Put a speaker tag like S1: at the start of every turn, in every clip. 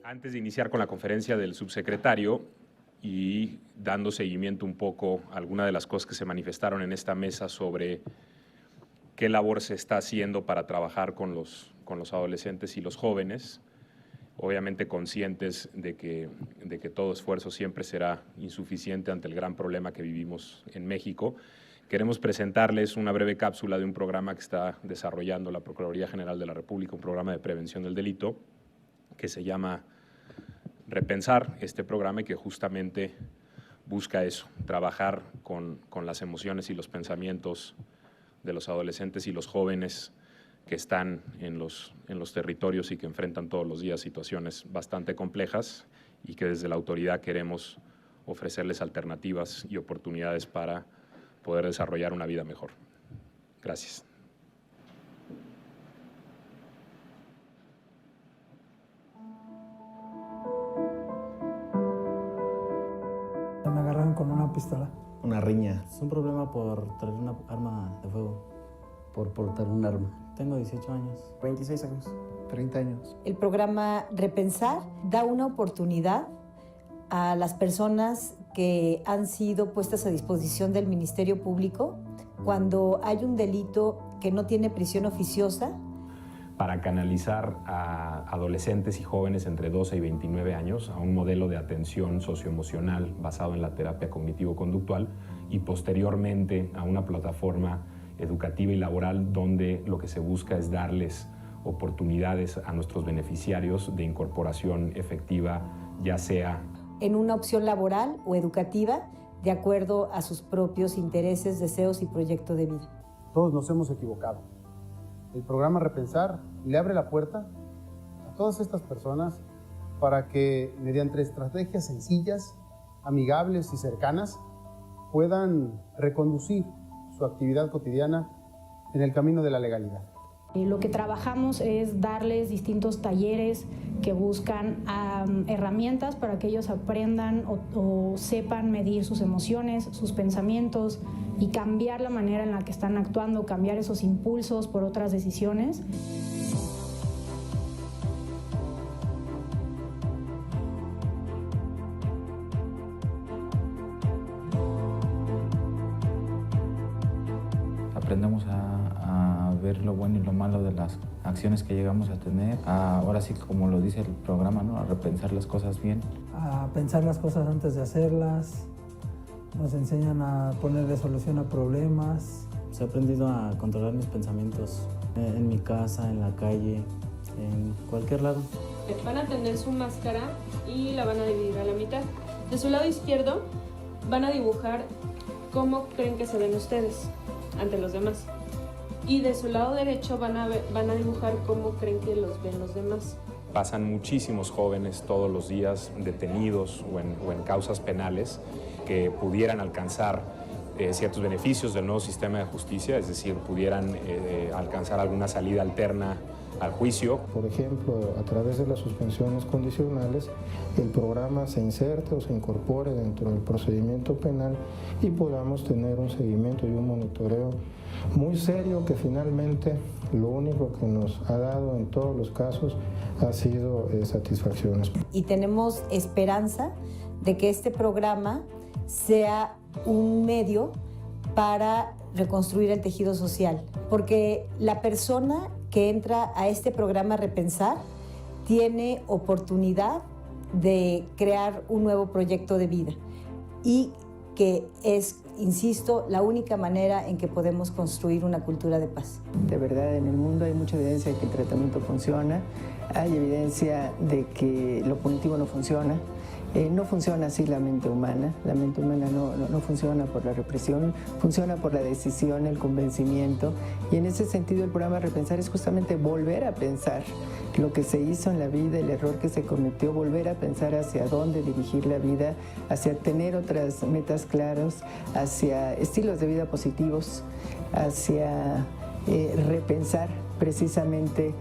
S1: Antes de iniciar con la conferencia del subsecretario y dando seguimiento un poco a algunas de las cosas que se manifestaron en esta mesa sobre qué labor se está haciendo para trabajar con los adolescentes y los jóvenes, obviamente conscientes de que todo esfuerzo siempre será insuficiente ante el gran problema que vivimos en México. Queremos presentarles una breve cápsula de un programa que está desarrollando la Procuraduría General de la República, un programa de prevención del delito que se llama Repensar, este programa, y que justamente busca eso, trabajar con las emociones y los pensamientos de los adolescentes y los jóvenes que están en los territorios y que enfrentan todos los días situaciones bastante complejas y que desde la autoridad queremos ofrecerles alternativas y oportunidades para poder desarrollar una vida mejor. Gracias.
S2: Me agarraron con una pistola.
S3: Una riña.
S4: Es un problema por traer una arma de fuego.
S3: Por portar un arma.
S4: Tengo 18 años.
S3: 26 años. 30 años.
S5: El programa Repensar da una oportunidad a las personas que han sido puestas a disposición del Ministerio Público cuando hay un delito que no tiene prisión oficiosa.
S1: Para canalizar a adolescentes y jóvenes entre 12 y 29 años a un modelo de atención socioemocional basado en la terapia cognitivo-conductual y posteriormente a una plataforma educativa y laboral donde lo que se busca es darles oportunidades a nuestros beneficiarios de incorporación efectiva, ya sea
S5: en una opción laboral o educativa de acuerdo a sus propios intereses, deseos y proyecto de vida.
S6: Todos nos hemos equivocado. El programa Repensar le abre la puerta a todas estas personas para que, mediante estrategias sencillas, amigables y cercanas, puedan reconducir su actividad cotidiana en el camino de la legalidad.
S7: Lo que trabajamos es darles distintos talleres que buscan herramientas para que ellos aprendan o sepan medir sus emociones, sus pensamientos y cambiar la manera en la que están actuando, cambiar esos impulsos por otras decisiones.
S4: Aprendemos a ver lo bueno y lo malo de las acciones que llegamos a tener. Ahora sí, como lo dice el programa, ¿no? A repensar las cosas bien.
S2: A pensar las cosas antes de hacerlas. Nos enseñan a ponerle solución a problemas.
S4: He aprendido a controlar mis pensamientos en mi casa, en la calle, en cualquier lado.
S8: Van a tener su máscara y la van a dividir a la mitad. De su lado izquierdo van a dibujar cómo creen que se ven ustedes ante los demás. Y de su lado derecho van a dibujar cómo creen que los ven los demás.
S1: pasan muchísimos jóvenes todos los días detenidos o en causas penales que pudieran alcanzar ciertos beneficios del nuevo sistema de justicia, es decir, pudieran alcanzar alguna salida alterna al juicio.
S9: Por ejemplo, a través de las suspensiones condicionales, el programa se inserte o se incorpore dentro del procedimiento penal y podamos tener un seguimiento y un monitoreo muy serio que finalmente lo único que nos ha dado en todos los casos ha sido satisfacciones.
S5: Y tenemos esperanza de que este programa sea un medio para reconstruir el tejido social, porque la persona que entra a este programa Repensar tiene oportunidad de crear un nuevo proyecto de vida y que es, insisto, la única manera en que podemos construir una cultura de paz.
S10: De verdad, en el mundo hay mucha evidencia de que el tratamiento funciona, hay evidencia de que lo punitivo no funciona. No funciona así la mente humana no funciona por la represión, funciona por la decisión, el convencimiento, y en ese sentido el programa Repensar es justamente volver a pensar lo que se hizo en la vida, el error que se cometió, volver a pensar hacia dónde dirigir la vida, hacia tener otras metas claras, hacia estilos de vida positivos, hacia repensar precisamente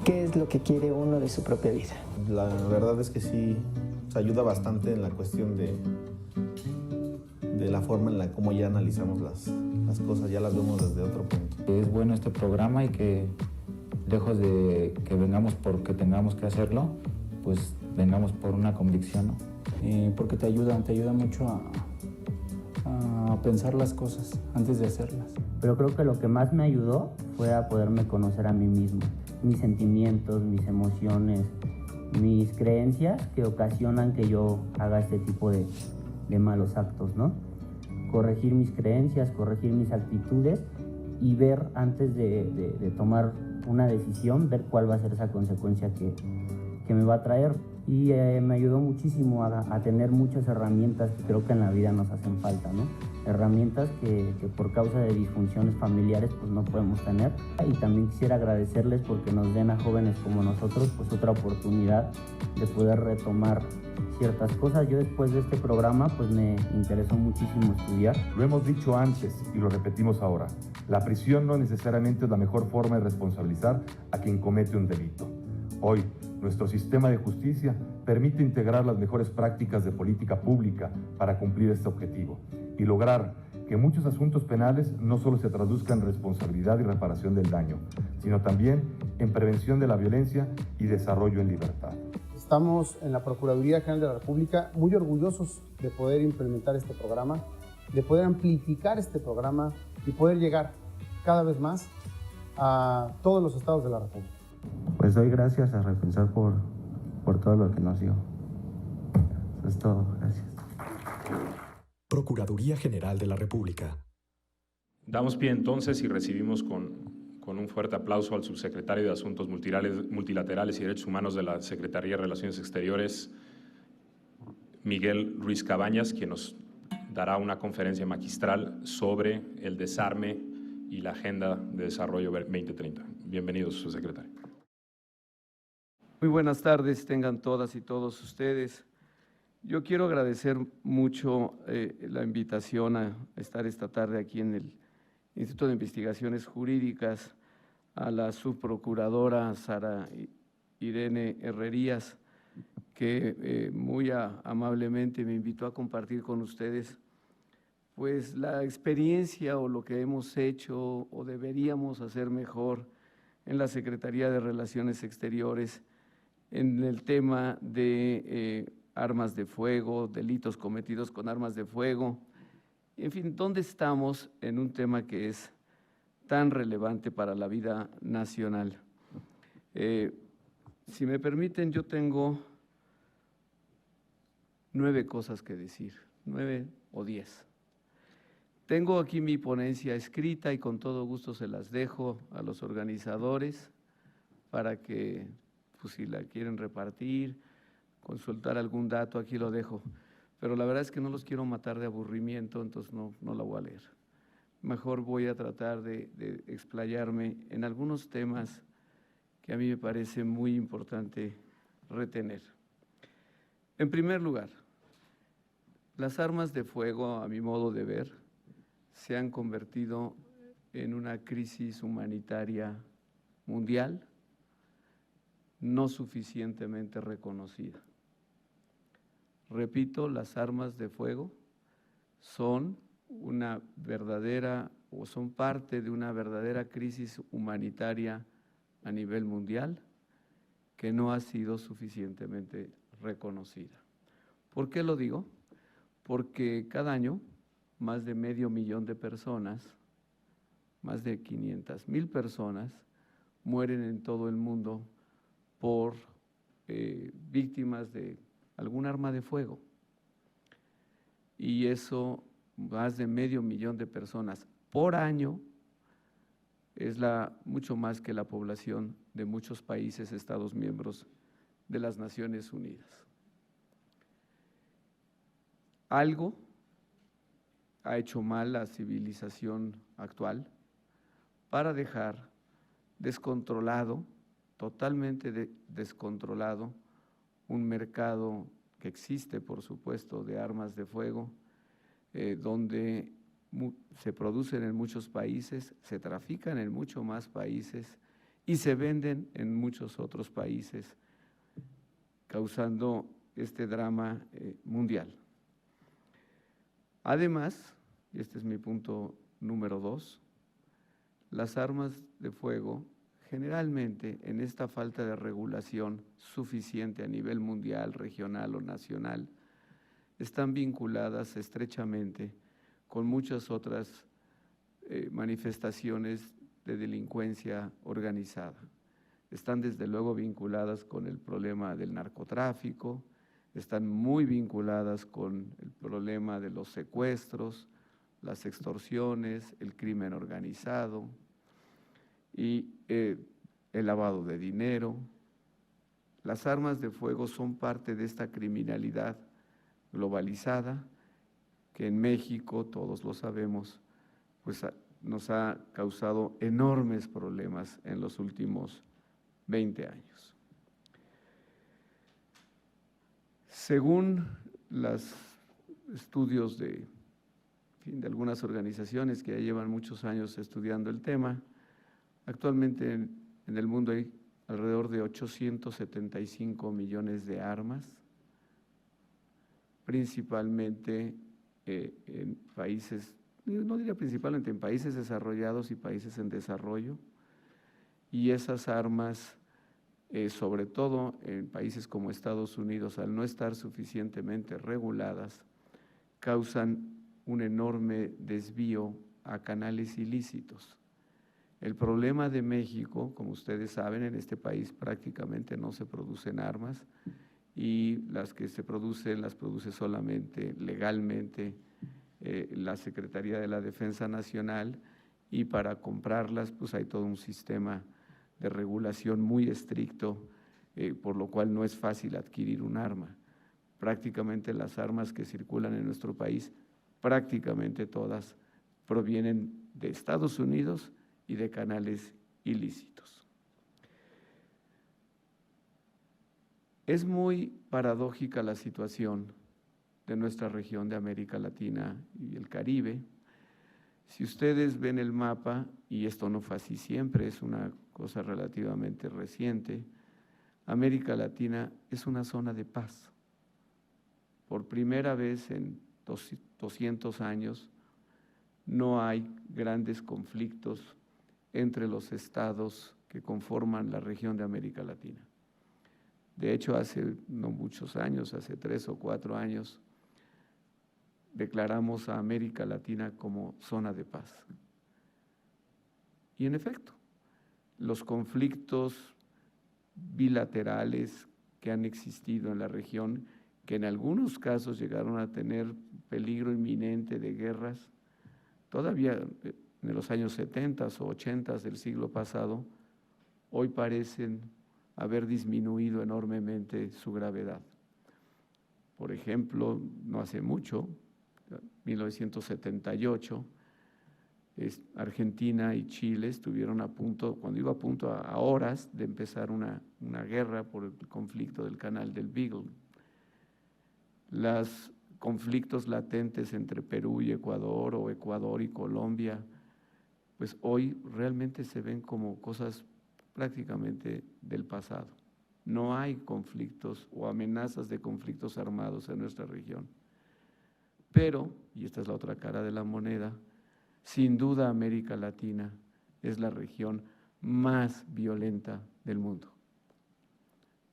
S10: qué es lo que quiere uno de su propia vida.
S3: La verdad es que sí sea, ayuda bastante en la cuestión de la forma en la como ya analizamos las cosas, ya las vemos desde otro punto.
S4: Es bueno este programa y que lejos de que vengamos porque tengamos que hacerlo, pues vengamos por una convicción, ¿no?
S11: Porque te ayuda mucho a pensar las cosas antes de hacerlas.
S12: Pero creo que lo que más me ayudó fue a poderme conocer a mí mismo, mis sentimientos, mis emociones, mis creencias que ocasionan que yo haga este tipo de malos actos, ¿no? Corregir mis creencias, corregir mis actitudes y ver antes de tomar una decisión, ver cuál va a ser esa consecuencia que me va a traer. Y me ayudó muchísimo a tener muchas herramientas que creo que en la vida nos hacen falta, ¿no? Herramientas que por causa de disfunciones familiares pues no podemos tener. Y también quisiera agradecerles porque nos den a jóvenes como nosotros pues otra oportunidad de poder retomar ciertas cosas. Yo después de este programa pues me interesó muchísimo estudiar.
S13: Lo hemos dicho antes y lo repetimos ahora. La prisión no necesariamente es la mejor forma de responsabilizar a quien comete un delito. Hoy, nuestro sistema de justicia permite integrar las mejores prácticas de política pública para cumplir este objetivo y lograr que muchos asuntos penales no solo se traduzcan en responsabilidad y reparación del daño, sino también en prevención de la violencia y desarrollo en libertad.
S6: Estamos en la Procuraduría General de la República muy orgullosos de poder implementar este programa, de poder amplificar este programa y poder llegar cada vez más a todos los estados de la República.
S12: Pues doy gracias a Repensar por todo lo que nos dio. Eso es todo, gracias.
S14: Procuraduría General de la República.
S1: Damos pie entonces y recibimos con un fuerte aplauso al subsecretario de Asuntos Multilaterales y Derechos Humanos de la Secretaría de Relaciones Exteriores, Miguel Ruiz Cabañas, quien nos dará una conferencia magistral sobre el desarme y la Agenda de Desarrollo 2030. Bienvenido, subsecretario.
S15: Muy buenas tardes, tengan todas y todos ustedes. Yo quiero agradecer mucho la invitación a estar esta tarde aquí en el Instituto de Investigaciones Jurídicas, a la subprocuradora Sara Irene Herrerías, que muy amablemente me invitó a compartir con ustedes pues la experiencia o lo que hemos hecho o deberíamos hacer mejor en la Secretaría de Relaciones Exteriores en el tema de armas de fuego, delitos cometidos con armas de fuego. En fin, ¿dónde estamos en un tema que es tan relevante para la vida nacional? Si me permiten, yo tengo 9 cosas que decir, 9 o 10. Tengo aquí mi ponencia escrita y con todo gusto se las dejo a los organizadores para que, pues, si la quieren repartir, consultar algún dato, aquí lo dejo. Pero la verdad es que no los quiero matar de aburrimiento, entonces no la voy a leer. Mejor voy a tratar de explayarme en algunos temas que a mí me parece muy importante retener. En primer lugar, las armas de fuego, a mi modo de ver, se han convertido en una crisis humanitaria mundial no suficientemente reconocida. Repito, las armas de fuego son una verdadera o son parte de una verdadera crisis humanitaria a nivel mundial que no ha sido suficientemente reconocida. ¿Por qué lo digo? Porque cada año más de 500,000 de personas, más de 500,000 personas mueren en todo el mundo por víctimas de algún arma de fuego. Y eso, más de 500,000 de personas por año, es mucho más que la población de muchos países, Estados miembros de las Naciones Unidas. Algo ha hecho mal la civilización actual para dejar descontrolado, totalmente descontrolado, un mercado que existe, por supuesto, de armas de fuego, donde se producen en muchos países, se trafican en muchos más países y se venden en muchos otros países, causando este drama mundial. Además, y este es mi punto número 2, las armas de fuego generalmente en esta falta de regulación suficiente a nivel mundial, regional o nacional, están vinculadas estrechamente con muchas otras manifestaciones de delincuencia organizada. Están desde luego vinculadas con el problema del narcotráfico, están muy vinculadas con el problema de los secuestros, las extorsiones, el crimen organizado y el lavado de dinero. Las armas de fuego son parte de esta criminalidad globalizada que en México, todos lo sabemos, pues nos ha causado enormes problemas en los últimos 20 años. Según los estudios de algunas organizaciones que ya llevan muchos años estudiando el tema, actualmente en el mundo hay alrededor de 875 millones de armas, principalmente en países, no diría principalmente, en países desarrollados y países en desarrollo, y esas armas, sobre todo en países como Estados Unidos, al no estar suficientemente reguladas, causan un enorme desvío a canales ilícitos. El problema de México, como ustedes saben, en este país prácticamente no se producen armas y las que se producen las produce solamente legalmente la Secretaría de la Defensa Nacional, y para comprarlas pues hay todo un sistema de regulación muy estricto, por lo cual no es fácil adquirir un arma. Prácticamente las armas que circulan en nuestro país, prácticamente todas provienen de Estados Unidos y de canales ilícitos. Es muy paradójica la situación de nuestra región de América Latina y el Caribe. Si ustedes ven el mapa, y esto no fue así siempre, es una cosa relativamente reciente, América Latina es una zona de paz. Por primera vez en 200 años no hay grandes conflictos entre los estados que conforman la región de América Latina. De hecho, hace no muchos años, hace 3 o 4 años, declaramos a América Latina como zona de paz. Y en efecto, los conflictos bilaterales que han existido en la región, que en algunos casos llegaron a tener peligro inminente de guerras, todavía en los años 70 o 80 del siglo pasado, hoy parecen haber disminuido enormemente su gravedad. Por ejemplo, no hace mucho, 1978, Argentina y Chile estuvieron a punto, cuando iba a punto a horas de empezar una guerra por el conflicto del canal del Beagle. Los conflictos latentes entre Perú y Ecuador o Ecuador y Colombia, pues hoy realmente se ven como cosas prácticamente del pasado. No hay conflictos o amenazas de conflictos armados en nuestra región. Pero, y esta es la otra cara de la moneda, sin duda América Latina es la región más violenta del mundo.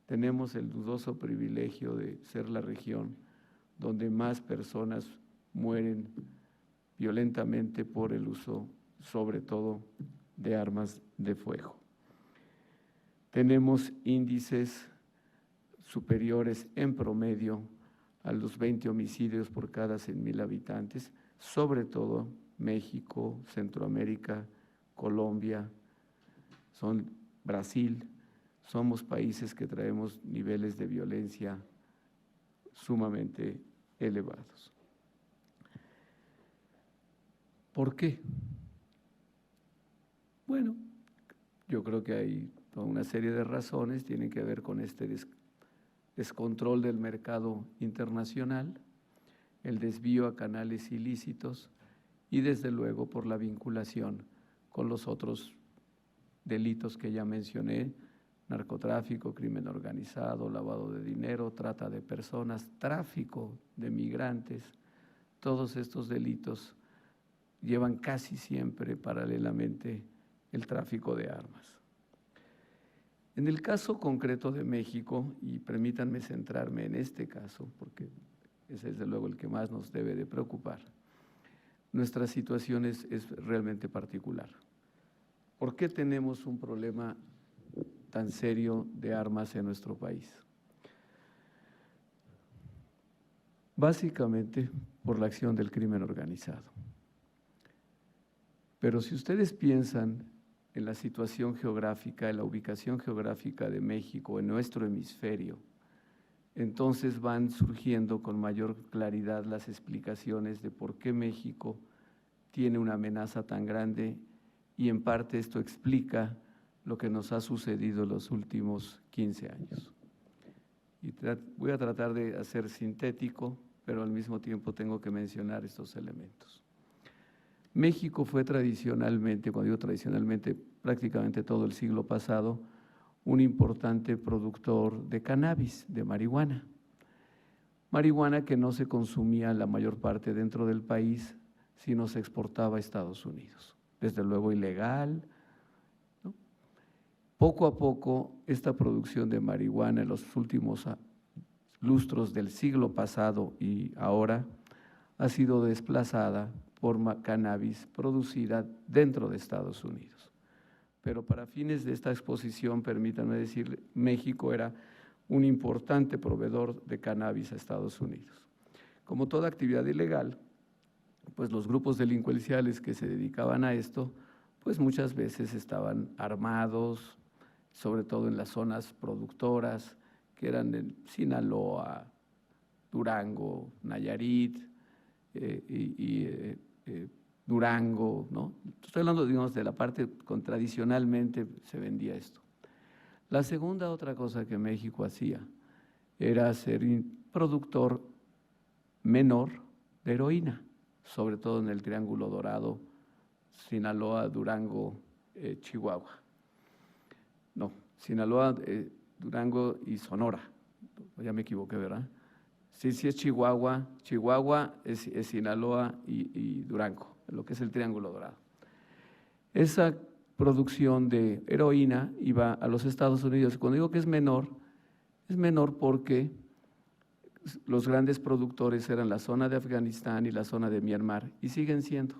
S15: Tenemos el dudoso privilegio de ser la región donde más personas mueren violentamente por el uso, sobre todo, de armas de fuego. Tenemos índices superiores en promedio a los 20 homicidios por cada 100,000 habitantes, sobre todo México, Centroamérica, Colombia, Brasil. Somos países que traemos niveles de violencia sumamente elevados. ¿Por qué? Bueno, yo creo que hay toda una serie de razones, tienen que ver con este descontrol del mercado internacional, el desvío a canales ilícitos y desde luego por la vinculación con los otros delitos que ya mencioné, narcotráfico, crimen organizado, lavado de dinero, trata de personas, tráfico de migrantes. Todos estos delitos llevan casi siempre paralelamente el tráfico de armas. En el caso concreto de México, y permítanme centrarme en este caso, porque es desde luego el que más nos debe de preocupar, nuestra situación es realmente particular. ¿Por qué tenemos un problema tan serio de armas en nuestro país? Básicamente por la acción del crimen organizado. Pero si ustedes piensan en la situación geográfica, en la ubicación geográfica de México, en nuestro hemisferio, entonces van surgiendo con mayor claridad las explicaciones de por qué México tiene una amenaza tan grande, y en parte esto explica lo que nos ha sucedido en los últimos 15 años. Y voy a tratar de hacer sintético, pero al mismo tiempo tengo que mencionar estos elementos. México fue tradicionalmente, cuando digo tradicionalmente, prácticamente todo el siglo pasado, un importante productor de cannabis, de marihuana. Marihuana que no se consumía la mayor parte dentro del país, sino se exportaba a Estados Unidos. Desde luego ilegal, ¿no? Poco a poco, esta producción de marihuana en los últimos lustros del siglo pasado y ahora ha sido desplazada por cannabis producida dentro de Estados Unidos. Pero para fines de esta exposición, permítanme decir, México era un importante proveedor de cannabis a Estados Unidos. Como toda actividad ilegal, pues los grupos delincuenciales que se dedicaban a esto, pues muchas veces estaban armados, sobre todo en las zonas productoras, que eran en Sinaloa, Durango, Nayarit Durango, ¿no? Estoy hablando, digamos, de la parte que tradicionalmente se vendía esto. La segunda otra cosa que México hacía era ser productor menor de heroína, sobre todo en el Triángulo Dorado, Sinaloa, Durango, Chihuahua. No, Sinaloa, Durango y Sonora. Ya me equivoqué, ¿verdad? Sí, es Chihuahua. Chihuahua es Sinaloa y Durango, lo que es el Triángulo Dorado. Esa producción de heroína iba a los Estados Unidos. Cuando digo que es menor porque los grandes productores eran la zona de Afganistán y la zona de Myanmar, y siguen siendo.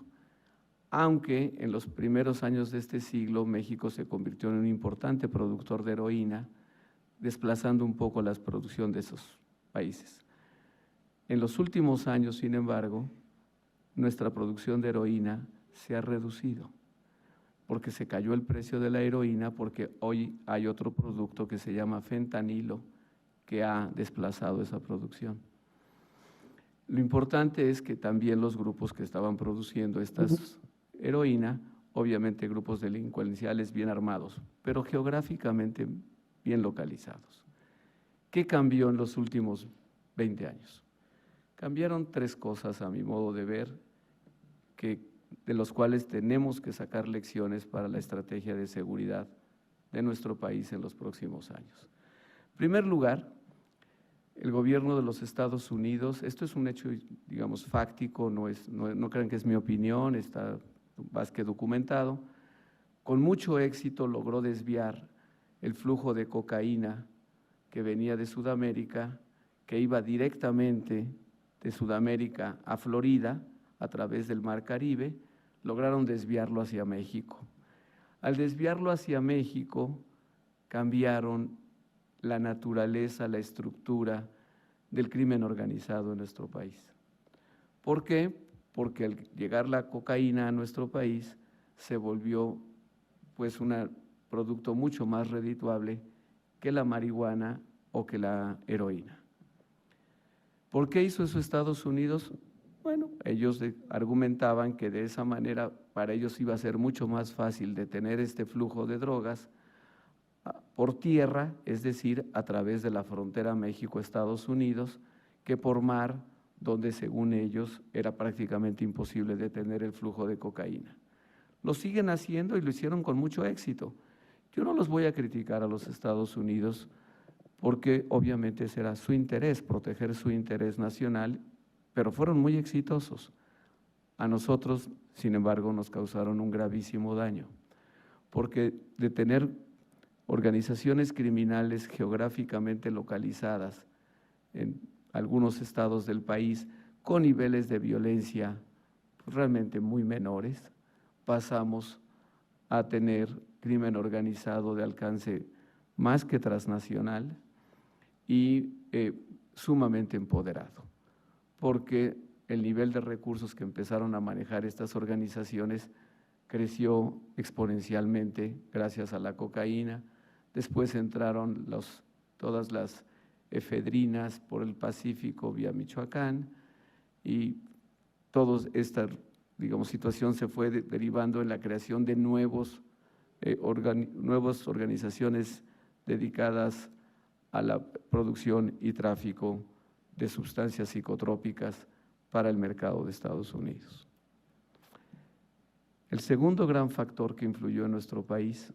S15: Aunque en los primeros años de este siglo México se convirtió en un importante productor de heroína, desplazando un poco la producción de esos países. En los últimos años, sin embargo, nuestra producción de heroína se ha reducido, porque se cayó el precio de la heroína, porque hoy hay otro producto que se llama fentanilo, que ha desplazado esa producción. Lo importante es que también los grupos que estaban produciendo estas heroína, obviamente grupos delincuenciales bien armados, pero geográficamente bien localizados. ¿Qué cambió en los últimos 20 años? Cambiaron tres cosas, a mi modo de ver, de los cuales tenemos que sacar lecciones para la estrategia de seguridad de nuestro país en los próximos años. En primer lugar, el gobierno de los Estados Unidos, esto es un hecho, digamos, fáctico, no crean que es mi opinión, está más que documentado, con mucho éxito logró desviar el flujo de cocaína que venía de Sudamérica, que iba directamente de Sudamérica a Florida a través del Mar Caribe, lograron desviarlo hacia México. Al desviarlo hacia México, cambiaron la naturaleza, la estructura del crimen organizado en nuestro país. ¿Por qué? Porque al llegar la cocaína a nuestro país se volvió pues un producto mucho más redituable que la marihuana o que la heroína. ¿Por qué hizo eso Estados Unidos? Bueno, ellos argumentaban que de esa manera para ellos iba a ser mucho más fácil detener este flujo de drogas por tierra, es decir, a través de la frontera México-Estados Unidos, que por mar, donde según ellos era prácticamente imposible detener el flujo de cocaína. Lo siguen haciendo y lo hicieron con mucho éxito. Yo no los voy a criticar a los Estados Unidos porque obviamente será su interés, proteger su interés nacional, pero fueron muy exitosos. A nosotros, sin embargo, nos causaron un gravísimo daño, porque de tener organizaciones criminales geográficamente localizadas en algunos estados del país con niveles de violencia realmente muy menores, pasamos a tener crimen organizado de alcance más que transnacional y sumamente empoderado, porque el nivel de recursos que empezaron a manejar estas organizaciones creció exponencialmente gracias a la cocaína. Después entraron todas las efedrinas por el Pacífico vía Michoacán y toda esta, digamos, situación se fue derivando en la creación de nuevas organizaciones dedicadas a la producción y tráfico de sustancias psicotrópicas para el mercado de Estados Unidos. El segundo gran factor que influyó en nuestro país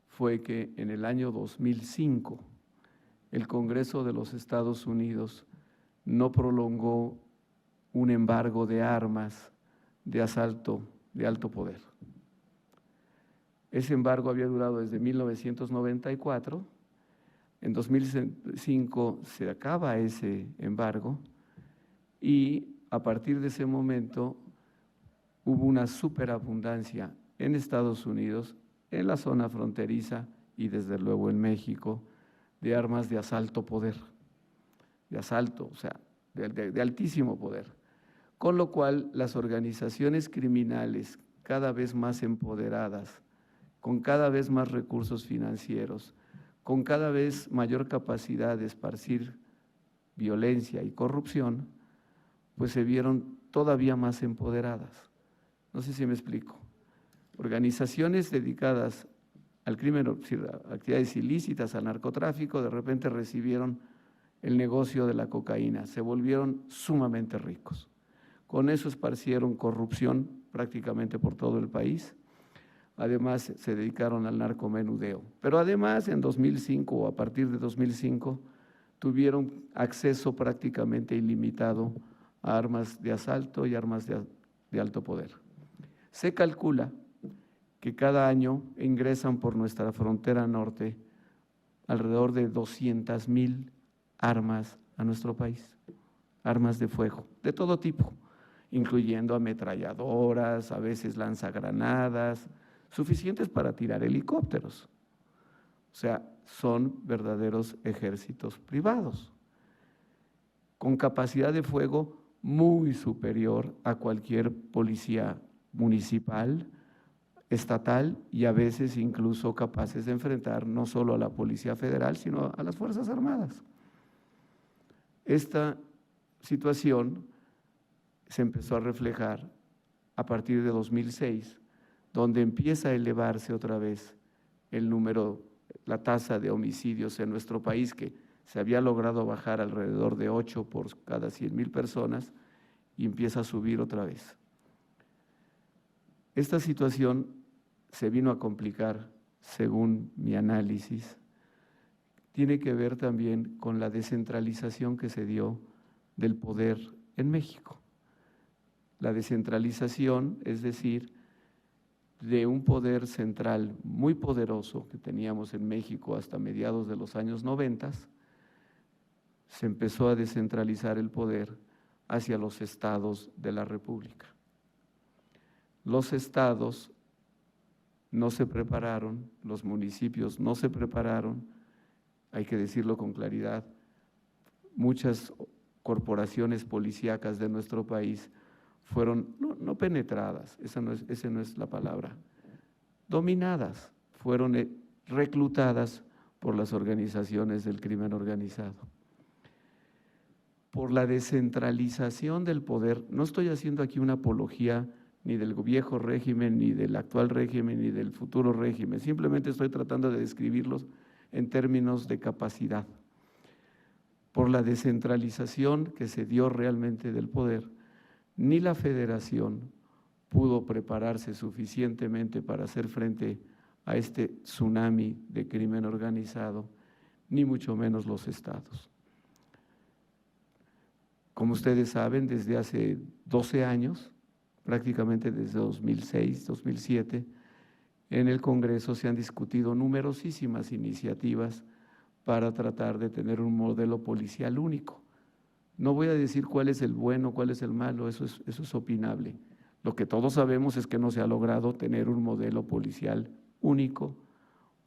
S15: fue que en el año 2005 el Congreso de los Estados Unidos no prolongó un embargo de armas de asalto de alto poder. Ese embargo había durado desde 1994, en 2005 se acaba ese embargo y a partir de ese momento hubo una superabundancia en Estados Unidos, en la zona fronteriza y desde luego en México, de armas de asalto poder, de asalto, o sea, de altísimo poder. Con lo cual las organizaciones criminales cada vez más empoderadas, con cada vez más recursos financieros, con cada vez mayor capacidad de esparcir violencia y corrupción, pues se vieron todavía más empoderadas. No sé si me explico. Organizaciones dedicadas al crimen, actividades ilícitas, al narcotráfico, de repente recibieron el negocio de la cocaína, se volvieron sumamente ricos. Con eso esparcieron corrupción prácticamente por todo el país. Además, se dedicaron al narcomenudeo. Pero además, en 2005 o a partir de 2005, tuvieron acceso prácticamente ilimitado a armas de asalto y armas de alto poder. Se calcula que cada año ingresan por nuestra frontera norte alrededor de 200,000 armas a nuestro país, armas de fuego, de todo tipo, incluyendo ametralladoras, a veces lanzagranadas, suficientes para tirar helicópteros. O sea, son verdaderos ejércitos privados, con capacidad de fuego muy superior a cualquier policía municipal, estatal y a veces incluso capaces de enfrentar no solo a la Policía Federal, sino a las Fuerzas Armadas. Esta situación se empezó a reflejar a partir de 2006, donde empieza a elevarse otra vez el número, la tasa de homicidios en nuestro país, que se había logrado bajar alrededor de 8 por cada 100,000 personas y empieza a subir otra vez. Esta situación se vino a complicar, según mi análisis, tiene que ver también con la descentralización que se dio del poder en México. La descentralización, es decir, de un poder central muy poderoso que teníamos en México hasta mediados de los años 90, se empezó a descentralizar el poder hacia los estados de la República. Los estados no se prepararon, los municipios no se prepararon, hay que decirlo con claridad, muchas corporaciones policíacas de nuestro país fueron no penetradas, esa no es la palabra, dominadas, fueron reclutadas por las organizaciones del crimen organizado. Por la descentralización del poder, no estoy haciendo aquí una apología ni del viejo régimen, ni del actual régimen, ni del futuro régimen, simplemente estoy tratando de describirlos en términos de capacidad. Por la descentralización que se dio realmente del poder, ni la Federación pudo prepararse suficientemente para hacer frente a este tsunami de crimen organizado, ni mucho menos los estados. Como ustedes saben, desde hace 12 años, prácticamente desde 2006, 2007, en el Congreso se han discutido numerosísimas iniciativas para tratar de tener un modelo policial único. No voy a decir cuál es el bueno, cuál es el malo, eso es opinable. Lo que todos sabemos es que no se ha logrado tener un modelo policial único,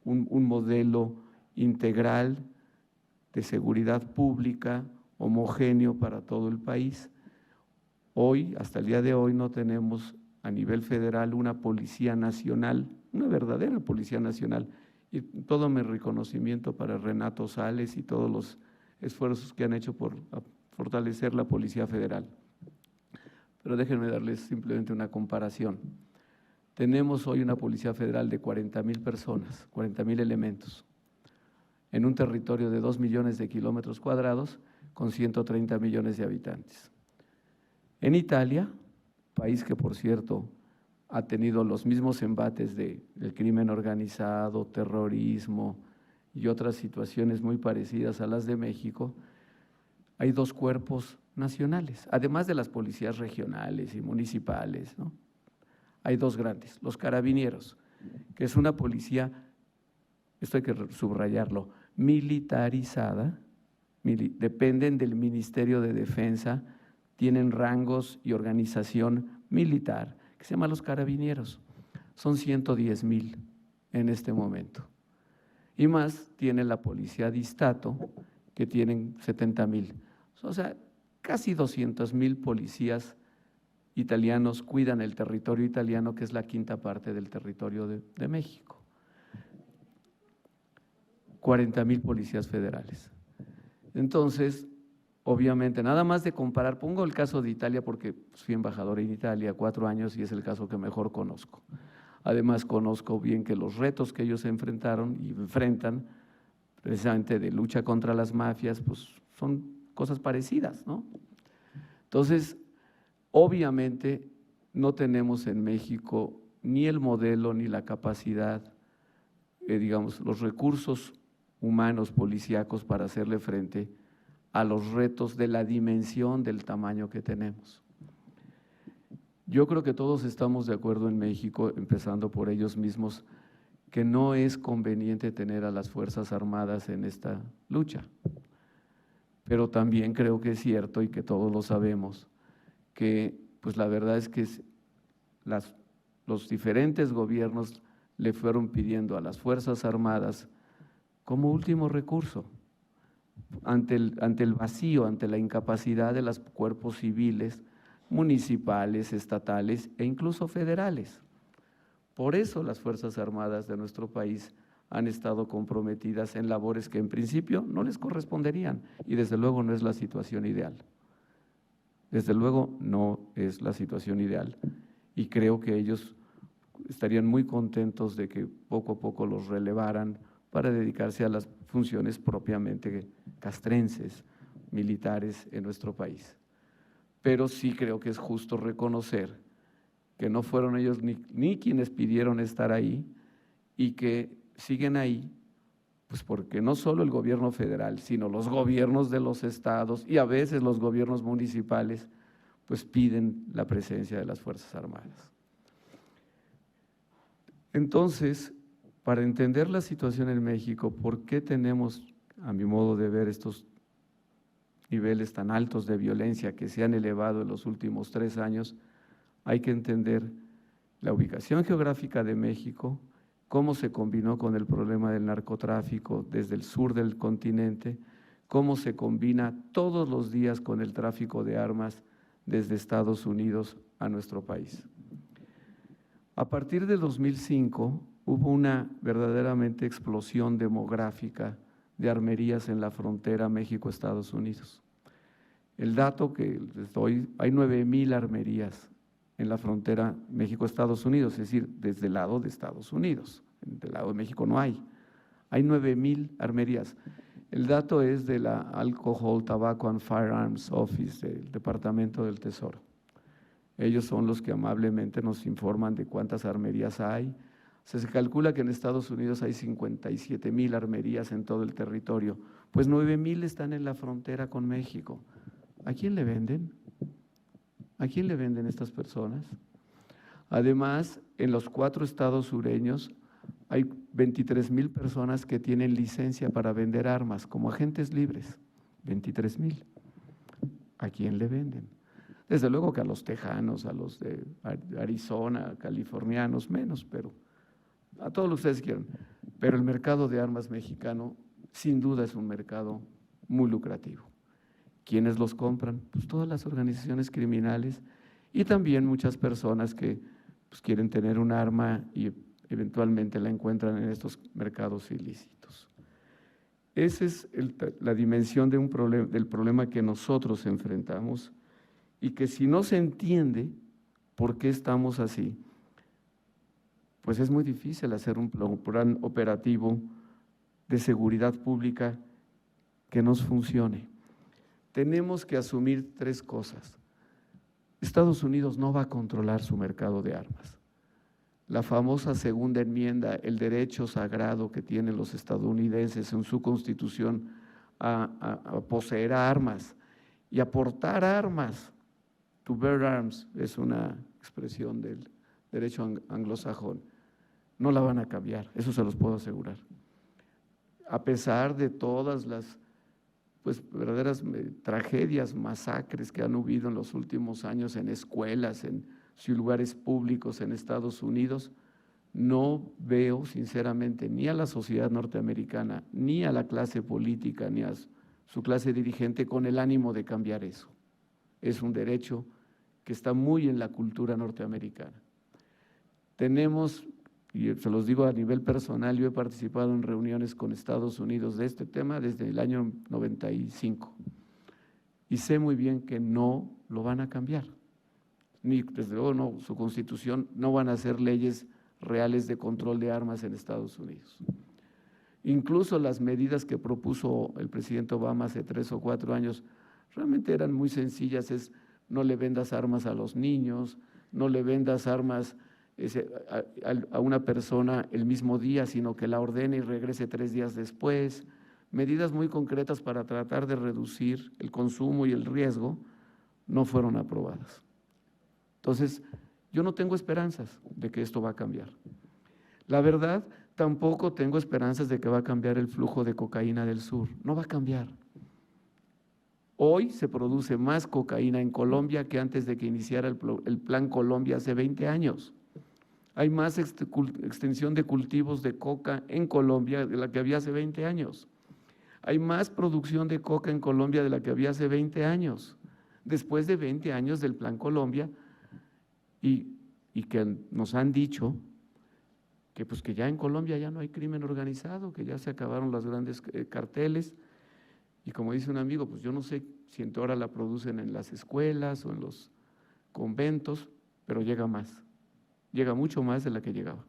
S15: un modelo integral de seguridad pública, homogéneo para todo el país. Hoy, hasta el día de hoy, no tenemos a nivel federal una policía nacional, una verdadera policía nacional. Y todo mi reconocimiento para Renato Sales y todos los esfuerzos que han hecho por fortalecer la Policía Federal. Pero déjenme darles simplemente una comparación. Tenemos hoy una Policía Federal de 40,000 personas, 40,000 elementos, en un territorio de 2 millones de kilómetros cuadrados con 130 millones de habitantes. En Italia, país que por cierto ha tenido los mismos embates del crimen organizado, terrorismo y otras situaciones muy parecidas a las de México, hay 2 cuerpos nacionales, además de las policías regionales y municipales, ¿no? Hay 2 grandes, los carabineros, que es una policía, esto hay que subrayarlo, militarizada, dependen del Ministerio de Defensa, tienen rangos y organización militar, que se llama los carabineros. Son 110,000 en este momento. Y más tiene la policía de Stato, que tienen 70,000. O sea, casi 200,000 policías italianos cuidan el territorio italiano, que es la 5ª parte del territorio de México. 40,000 policías federales. Entonces, obviamente, nada más de comparar, pongo el caso de Italia porque fui embajador en Italia 4 años y es el caso que mejor conozco. Además, conozco bien que los retos que ellos enfrentaron y enfrentan, precisamente de lucha contra las mafias, pues son cosas parecidas, ¿no? Entonces, obviamente, no tenemos en México ni el modelo ni la capacidad, digamos, los recursos humanos policíacos para hacerle frente a los retos de la dimensión del tamaño que tenemos. Yo creo que todos estamos de acuerdo en México, empezando por ellos mismos, que no es conveniente tener a las Fuerzas Armadas en esta lucha. Pero también creo que es cierto, y que todos lo sabemos, que pues la verdad es que los diferentes gobiernos le fueron pidiendo a las Fuerzas Armadas como último recurso, ante el vacío, ante la incapacidad de los cuerpos civiles, municipales, estatales e incluso federales. Por eso las Fuerzas Armadas de nuestro país han estado comprometidas en labores que en principio no les corresponderían y desde luego no es la situación ideal. Desde luego no es la situación ideal y creo que ellos estarían muy contentos de que poco a poco los relevaran para dedicarse a las funciones propiamente castrenses, militares en nuestro país. Pero sí creo que es justo reconocer que no fueron ellos ni quienes pidieron estar ahí y que siguen ahí, pues porque no solo el gobierno federal, sino los gobiernos de los estados y a veces los gobiernos municipales, pues piden la presencia de las Fuerzas Armadas. Entonces, para entender la situación en México, ¿por qué tenemos, a mi modo de ver, estos niveles tan altos de violencia que se han elevado en los últimos 3 años? Hay que entender la ubicación geográfica de México, cómo se combinó con el problema del narcotráfico desde el sur del continente, cómo se combina todos los días con el tráfico de armas desde Estados Unidos a nuestro país. A partir de 2005 hubo una verdaderamente explosión demográfica de armerías en la frontera México-Estados Unidos. El dato que les doy, hay 9,000 armerías en la frontera México-Estados Unidos, es decir, desde el lado de Estados Unidos, del lado de México no hay. Hay 9,000 armerías. El dato es de la Alcohol, Tobacco and Firearms Office del Departamento del Tesoro. Ellos son los que amablemente nos informan de cuántas armerías hay. Se calcula que en Estados Unidos hay 57,000 armerías en todo el territorio, pues 9,000 están en la frontera con México. ¿A quién le venden? ¿A quién le venden estas personas? Además, en los 4 estados sureños hay 23,000 personas que tienen licencia para vender armas como agentes libres, 23,000. ¿A quién le venden? Desde luego que a los tejanos, a los de Arizona, californianos, menos, pero a todos los que ustedes quieran. Pero el mercado de armas mexicano, sin duda, es un mercado muy lucrativo. ¿Quiénes los compran? Pues todas las organizaciones criminales y también muchas personas que pues, quieren tener un arma y eventualmente la encuentran en estos mercados ilícitos. Esa es la dimensión de del problema que nosotros enfrentamos y que si no se entiende por qué estamos así, pues es muy difícil hacer un plan operativo de seguridad pública que nos funcione. Tenemos que asumir 3 cosas. Estados Unidos no va a controlar su mercado de armas. La famosa segunda enmienda, el derecho sagrado que tienen los estadounidenses en su constitución a poseer armas y a portar armas, to bear arms, es una expresión del derecho anglosajón, no la van a cambiar, eso se los puedo asegurar. A pesar de todas las verdaderas tragedias, masacres que han habido en los últimos años en escuelas, en lugares públicos en Estados Unidos, no veo sinceramente ni a la sociedad norteamericana, ni a la clase política, ni a su clase dirigente con el ánimo de cambiar eso. Es un derecho que está muy en la cultura norteamericana. Tenemos, y se los digo a nivel personal, yo he participado en reuniones con Estados Unidos de este tema desde el año 95 y sé muy bien que no lo van a cambiar. Ni desde luego no, su constitución no van a hacer leyes reales de control de armas en Estados Unidos. Incluso las medidas que propuso el presidente Obama hace 3 o 4 años realmente eran muy sencillas, es no le vendas armas a los niños, no le vendas armas a una persona el mismo día, sino que la ordene y regrese 3 días después, medidas muy concretas para tratar de reducir el consumo y el riesgo, no fueron aprobadas. Entonces, yo no tengo esperanzas de que esto va a cambiar. La verdad, tampoco tengo esperanzas de que va a cambiar el flujo de cocaína del sur. No va a cambiar. Hoy se produce más cocaína en Colombia que antes de que iniciara el Plan Colombia hace 20 años. Hay más extensión de cultivos de coca en Colombia de la que había hace 20 años. Hay más producción de coca en Colombia de la que había hace 20 años. Después de 20 años del Plan Colombia, y que nos han dicho que, pues, que ya en Colombia ya no hay crimen organizado, que ya se acabaron los grandes carteles, y como dice un amigo, pues yo no sé si ahora la producen en las escuelas o en los conventos, pero llega más, llega mucho más de la que llegaba.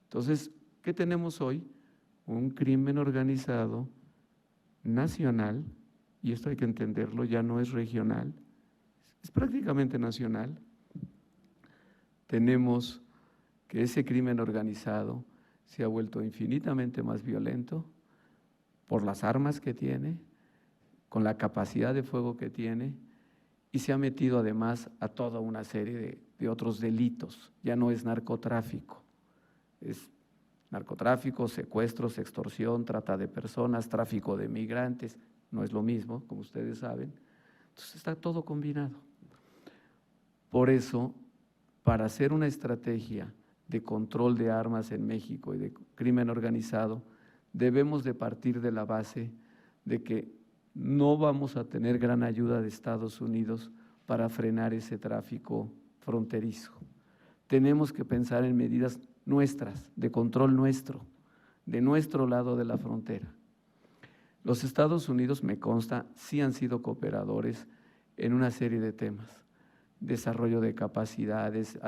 S15: Entonces, ¿qué tenemos hoy? Un crimen organizado nacional, y esto hay que entenderlo, ya no es regional, es prácticamente nacional. Tenemos que ese crimen organizado se ha vuelto infinitamente más violento por las armas que tiene, con la capacidad de fuego que tiene, y se ha metido además a toda una serie de otros delitos. Ya no es narcotráfico, es narcotráfico, secuestros, extorsión, trata de personas, tráfico de migrantes, no es lo mismo, como ustedes saben. Entonces está todo combinado. Por eso, para hacer una estrategia de control de armas en México y de crimen organizado, debemos de partir de la base de que no vamos a tener gran ayuda de Estados Unidos para frenar ese tráfico fronterizo. Tenemos que pensar en medidas nuestras, de control nuestro, de nuestro lado de la frontera. Los Estados Unidos, me consta, sí han sido cooperadores en una serie de temas. Desarrollo de capacidades,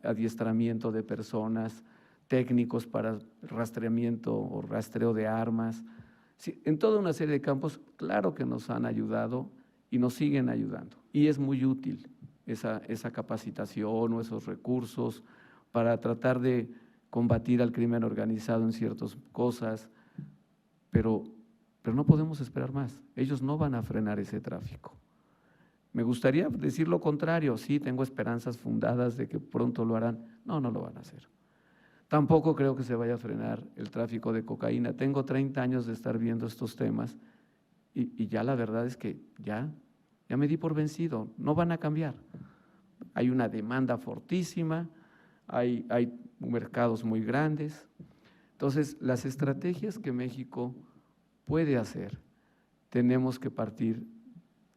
S15: adiestramiento de personas, técnicos para rastreamiento o rastreo de armas. Sí, en toda una serie de campos, claro que nos han ayudado y nos siguen ayudando. Y es muy útil esa capacitación o esos recursos para tratar de combatir al crimen organizado en ciertas cosas, pero no podemos esperar más. Ellos no van a frenar ese tráfico. Me gustaría decir lo contrario, sí, tengo esperanzas fundadas de que pronto lo harán. No, no lo van a hacer. Tampoco creo que se vaya a frenar el tráfico de cocaína. Tengo 30 años de estar viendo estos temas y ya la verdad es que ya me di por vencido, no van a cambiar. Hay una demanda fortísima, hay mercados muy grandes. Entonces, las estrategias que México puede hacer, tenemos que partir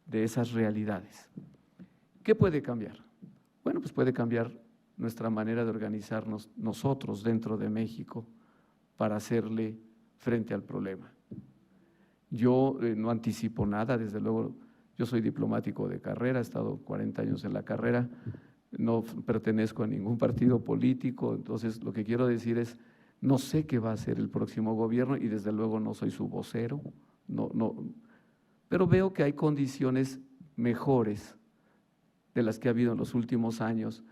S15: de esas realidades. ¿Qué puede cambiar? Bueno, pues puede cambiar nuestra manera de organizarnos nosotros dentro de México para hacerle frente al problema. Yo no anticipo nada, desde luego, yo soy diplomático de carrera, he estado 40 años en la carrera, no pertenezco a ningún partido político, entonces lo que quiero decir es, no sé qué va a hacer el próximo gobierno y desde luego no soy su vocero, pero veo que hay condiciones mejores de las que ha habido en los últimos años,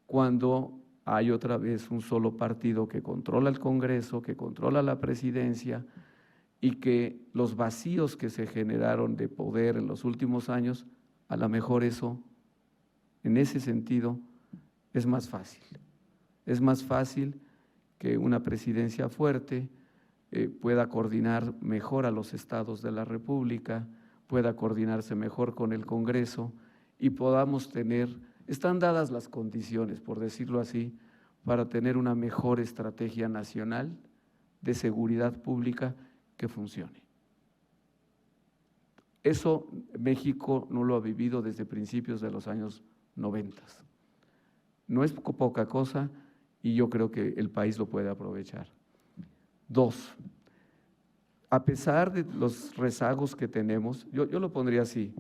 S15: cuando hay otra vez un solo partido que controla el Congreso, que controla la presidencia y que los vacíos que se generaron de poder en los últimos años, a lo mejor eso, en ese sentido, es más fácil. Es más fácil que una presidencia fuerte pueda coordinar mejor a los estados de la República, pueda coordinarse mejor con el Congreso y podamos tener, están dadas las condiciones, por decirlo así, para tener una mejor estrategia nacional de seguridad pública que funcione. Eso México no lo ha vivido desde principios de los años 90. No es poca cosa y yo creo que el país lo puede aprovechar. 2, a pesar de los rezagos que tenemos, yo lo pondría así,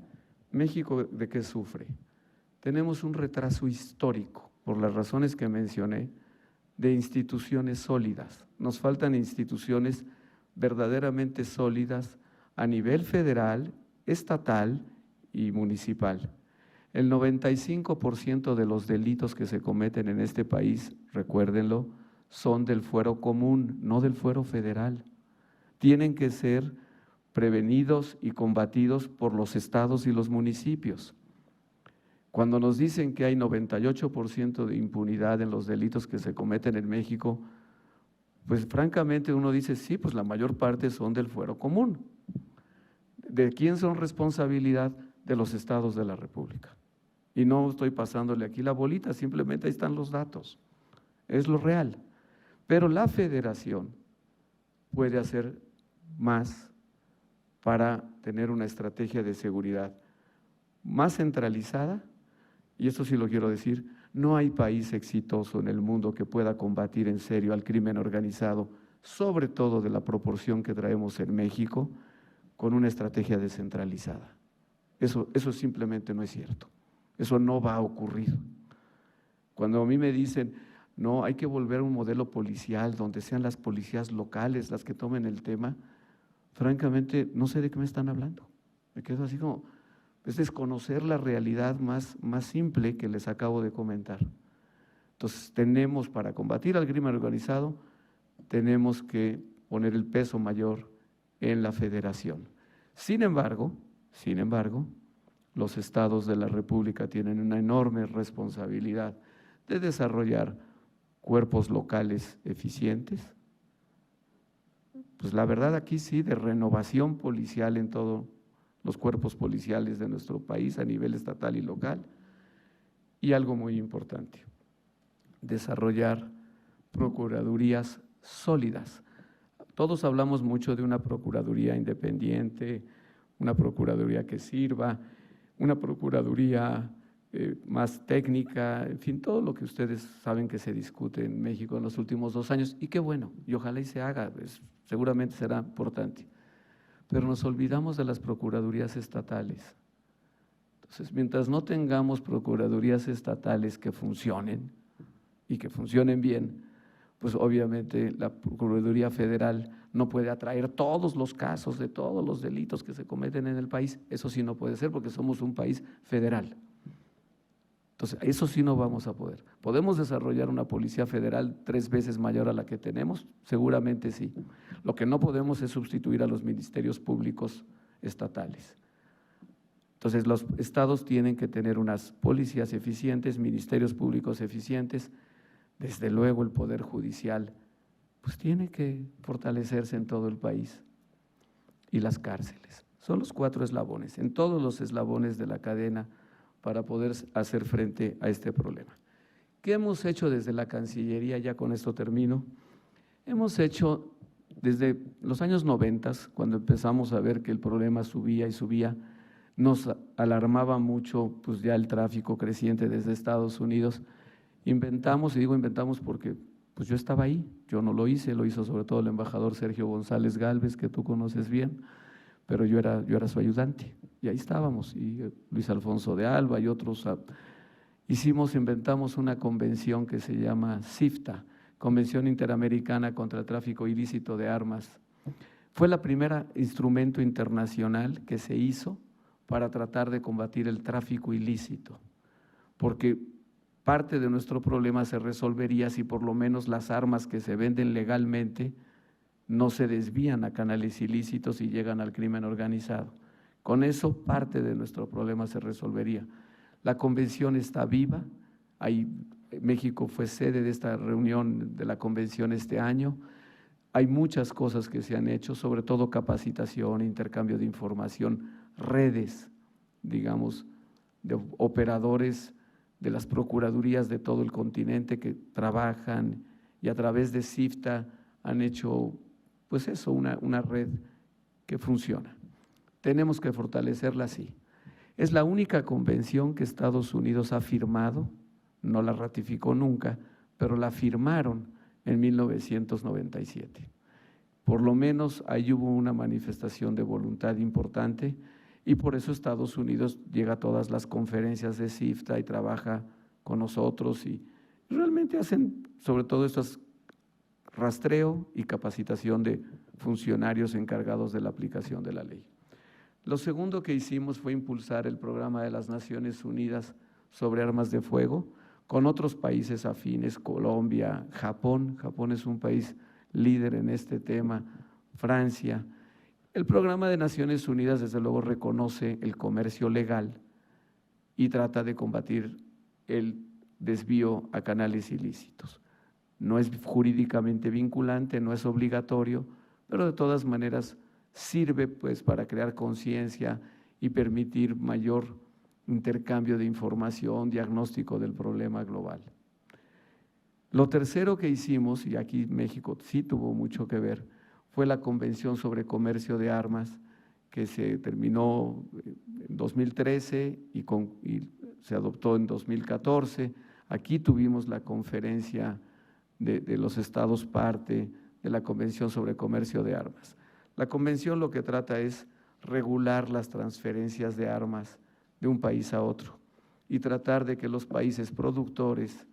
S15: México, ¿de qué sufre? Tenemos un retraso histórico, por las razones que mencioné, de instituciones sólidas. Nos faltan instituciones verdaderamente sólidas a nivel federal, estatal y municipal. El 95% de los delitos que se cometen en este país, recuérdenlo, son del fuero común, no del fuero federal. Tienen que ser prevenidos y combatidos por los estados y los municipios. Cuando nos dicen que hay 98% de impunidad en los delitos que se cometen en México, pues francamente uno dice, sí, pues la mayor parte son del fuero común. ¿De quién son responsabilidad? De los estados de la República. Y no estoy pasándole aquí la bolita, simplemente ahí están los datos, es lo real. Pero la federación puede hacer más para tener una estrategia de seguridad más centralizada, y esto sí lo quiero decir, no hay país exitoso en el mundo que pueda combatir en serio al crimen organizado, sobre todo de la proporción que traemos en México, con una estrategia descentralizada. Eso simplemente no es cierto, eso no va a ocurrir. Cuando a mí me dicen, no, hay que volver a un modelo policial donde sean las policías locales las que tomen el tema, francamente no sé de qué me están hablando. Me quedo así como, es desconocer la realidad más simple que les acabo de comentar. Entonces tenemos, para combatir al crimen organizado, tenemos que poner el peso mayor en la federación. Sin embargo, los estados de la República tienen una enorme responsabilidad de desarrollar cuerpos locales eficientes. Pues la verdad aquí sí, de renovación policial en todos los cuerpos policiales de nuestro país a nivel estatal y local. Y algo muy importante, desarrollar procuradurías sólidas. Todos hablamos mucho de una procuraduría independiente, una procuraduría que sirva, una procuraduría más técnica, en fin, todo lo que ustedes saben que se discute en México en los últimos 2 años, y qué bueno, y ojalá y se haga, seguramente será importante. Pero nos olvidamos de las procuradurías estatales. Entonces, mientras no tengamos procuradurías estatales que funcionen y que funcionen bien, pues obviamente la Procuraduría Federal no puede atraer todos los casos de todos los delitos que se cometen en el país. Eso sí no puede ser porque somos un país federal. Entonces, eso sí no vamos a poder. ¿Podemos desarrollar una policía federal 3 veces mayor a la que tenemos? Seguramente sí. Lo que no podemos es sustituir a los ministerios públicos estatales. Entonces, los estados tienen que tener unas policías eficientes, ministerios públicos eficientes. Desde luego, el Poder Judicial pues tiene que fortalecerse en todo el país. Y las cárceles. Son los 4 eslabones, en todos los eslabones de la cadena para poder hacer frente a este problema. ¿Qué hemos hecho desde la Cancillería? Ya con esto termino. Hemos hecho desde los años 90, cuando empezamos a ver que el problema subía y subía, nos alarmaba mucho pues ya el tráfico creciente desde Estados Unidos. Inventamos, y digo inventamos porque pues yo estaba ahí, yo no lo hice, lo hizo sobre todo el embajador Sergio González Gálvez, que tú conoces bien, pero yo era su ayudante, y ahí estábamos, y Luis Alfonso de Alba y otros. Inventamos una convención que se llama CIFTA, Convención Interamericana contra el Tráfico Ilícito de Armas. Fue la primera instrumento internacional que se hizo para tratar de combatir el tráfico ilícito, porque parte de nuestro problema se resolvería si por lo menos las armas que se venden legalmente no se desvían a canales ilícitos y llegan al crimen organizado. Con eso parte de nuestro problema se resolvería. La convención está viva, México fue sede de esta reunión de la convención este año. Hay muchas cosas que se han hecho, sobre todo capacitación, intercambio de información, redes, digamos, de operadores de las procuradurías de todo el continente que trabajan, y a través de CIFTA han hecho pues eso, una red que funciona. Tenemos que fortalecerla así. Es la única convención que Estados Unidos ha firmado, no la ratificó nunca, pero la firmaron en 1997. Por lo menos ahí hubo una manifestación de voluntad importante, y por eso Estados Unidos llega a todas las conferencias de CIFTA y trabaja con nosotros, y realmente hacen sobre todo estos rastreo y capacitación de funcionarios encargados de la aplicación de la ley. Lo segundo que hicimos fue impulsar el programa de las Naciones Unidas sobre armas de fuego con otros países afines, Colombia, Japón. Japón es un país líder en este tema, Francia. El programa de Naciones Unidas desde luego reconoce el comercio legal y trata de combatir el desvío a canales ilícitos. No es jurídicamente vinculante, no es obligatorio, pero de todas maneras sirve pues para crear conciencia y permitir mayor intercambio de información, diagnóstico del problema global. Lo tercero que hicimos, y aquí México sí tuvo mucho que ver, fue la Convención sobre Comercio de Armas, que se terminó en 2013 y se adoptó en 2014. Aquí tuvimos la conferencia de los estados parte de la Convención sobre Comercio de Armas. La convención lo que trata es regular las transferencias de armas de un país a otro y tratar de que los países productores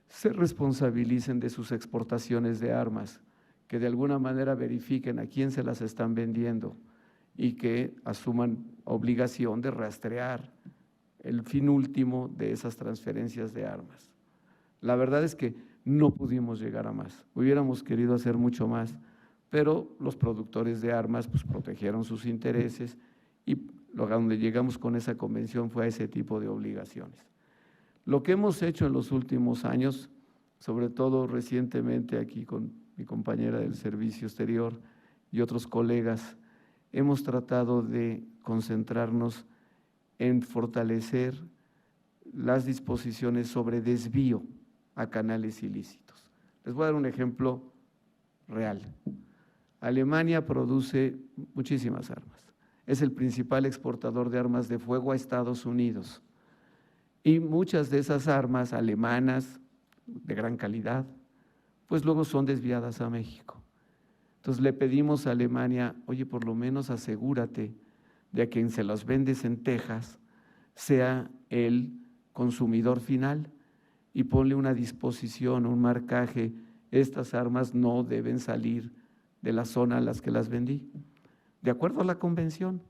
S15: se responsabilicen de sus exportaciones de armas, que de alguna manera verifiquen a quién se las están vendiendo y que asuman obligación de rastrear el fin último de esas transferencias de armas. La verdad es que no pudimos llegar a más, hubiéramos querido hacer mucho más, pero los productores de armas pues protegieron sus intereses, y a donde llegamos con esa convención fue a ese tipo de obligaciones. Lo que hemos hecho en los últimos años, sobre todo recientemente aquí con mi compañera del Servicio Exterior y otros colegas, hemos tratado de concentrarnos en fortalecer las disposiciones sobre desvío a canales ilícitos. Les voy a dar un ejemplo real. Alemania produce muchísimas armas, es el principal exportador de armas de fuego a Estados Unidos, y muchas de esas armas alemanas de gran calidad, pues luego son desviadas a México. Entonces le pedimos a Alemania, oye, por lo menos asegúrate de a quien se las vendes en Texas sea el consumidor final, y ponle una disposición, un marcaje: estas armas no deben salir de la zona a las que las vendí, de acuerdo a la convención,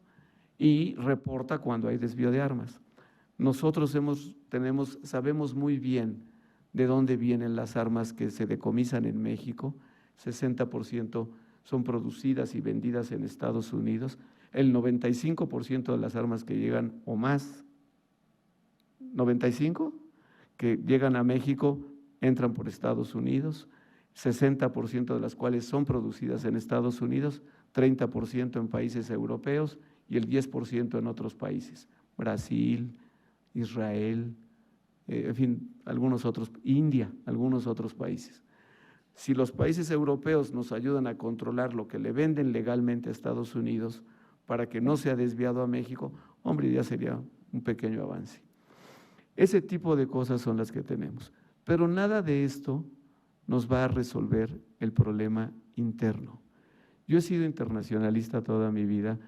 S15: y reporta cuando hay desvío de armas. Nosotros sabemos muy bien de dónde vienen las armas que se decomisan en México. 60% son producidas y vendidas en Estados Unidos. El 95% de las armas que llegan o más, 95% que llegan a México entran por Estados Unidos, 60% de las cuales son producidas en Estados Unidos, 30% en países europeos y el 10% en otros países, Brasil, Israel, en fin, algunos otros, India, algunos otros países. Si los países europeos nos ayudan a controlar lo que le venden legalmente a Estados Unidos para que no sea desviado a México, hombre, ya sería un pequeño avance. Ese tipo de cosas son las que tenemos. Pero nada de esto nos va a resolver el problema interno. Yo he sido internacionalista toda mi vida.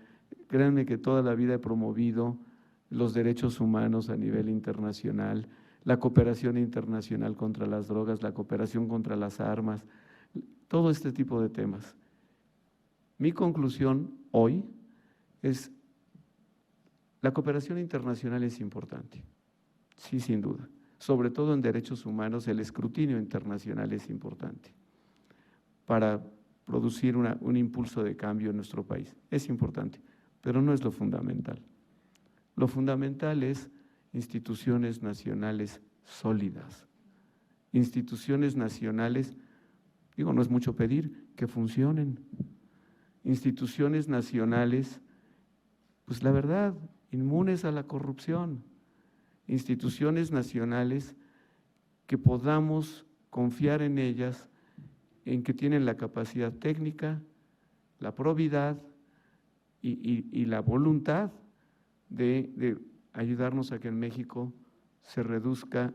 S15: Créanme que toda la vida he promovido los derechos humanos a nivel internacional, la cooperación internacional contra las drogas, la cooperación contra las armas, todo este tipo de temas. Mi conclusión hoy es: la cooperación internacional es importante, sí, sin duda. Sobre todo en derechos humanos, el escrutinio internacional es importante para producir un impulso de cambio en nuestro país. Es importante, pero no es lo fundamental. Lo fundamental es instituciones nacionales sólidas, instituciones nacionales, digo, no es mucho pedir, que funcionen, instituciones nacionales, pues la verdad, inmunes a la corrupción, instituciones nacionales que podamos confiar en ellas, en que tienen la capacidad técnica, la probidad y la voluntad de ayudarnos a que en México se reduzca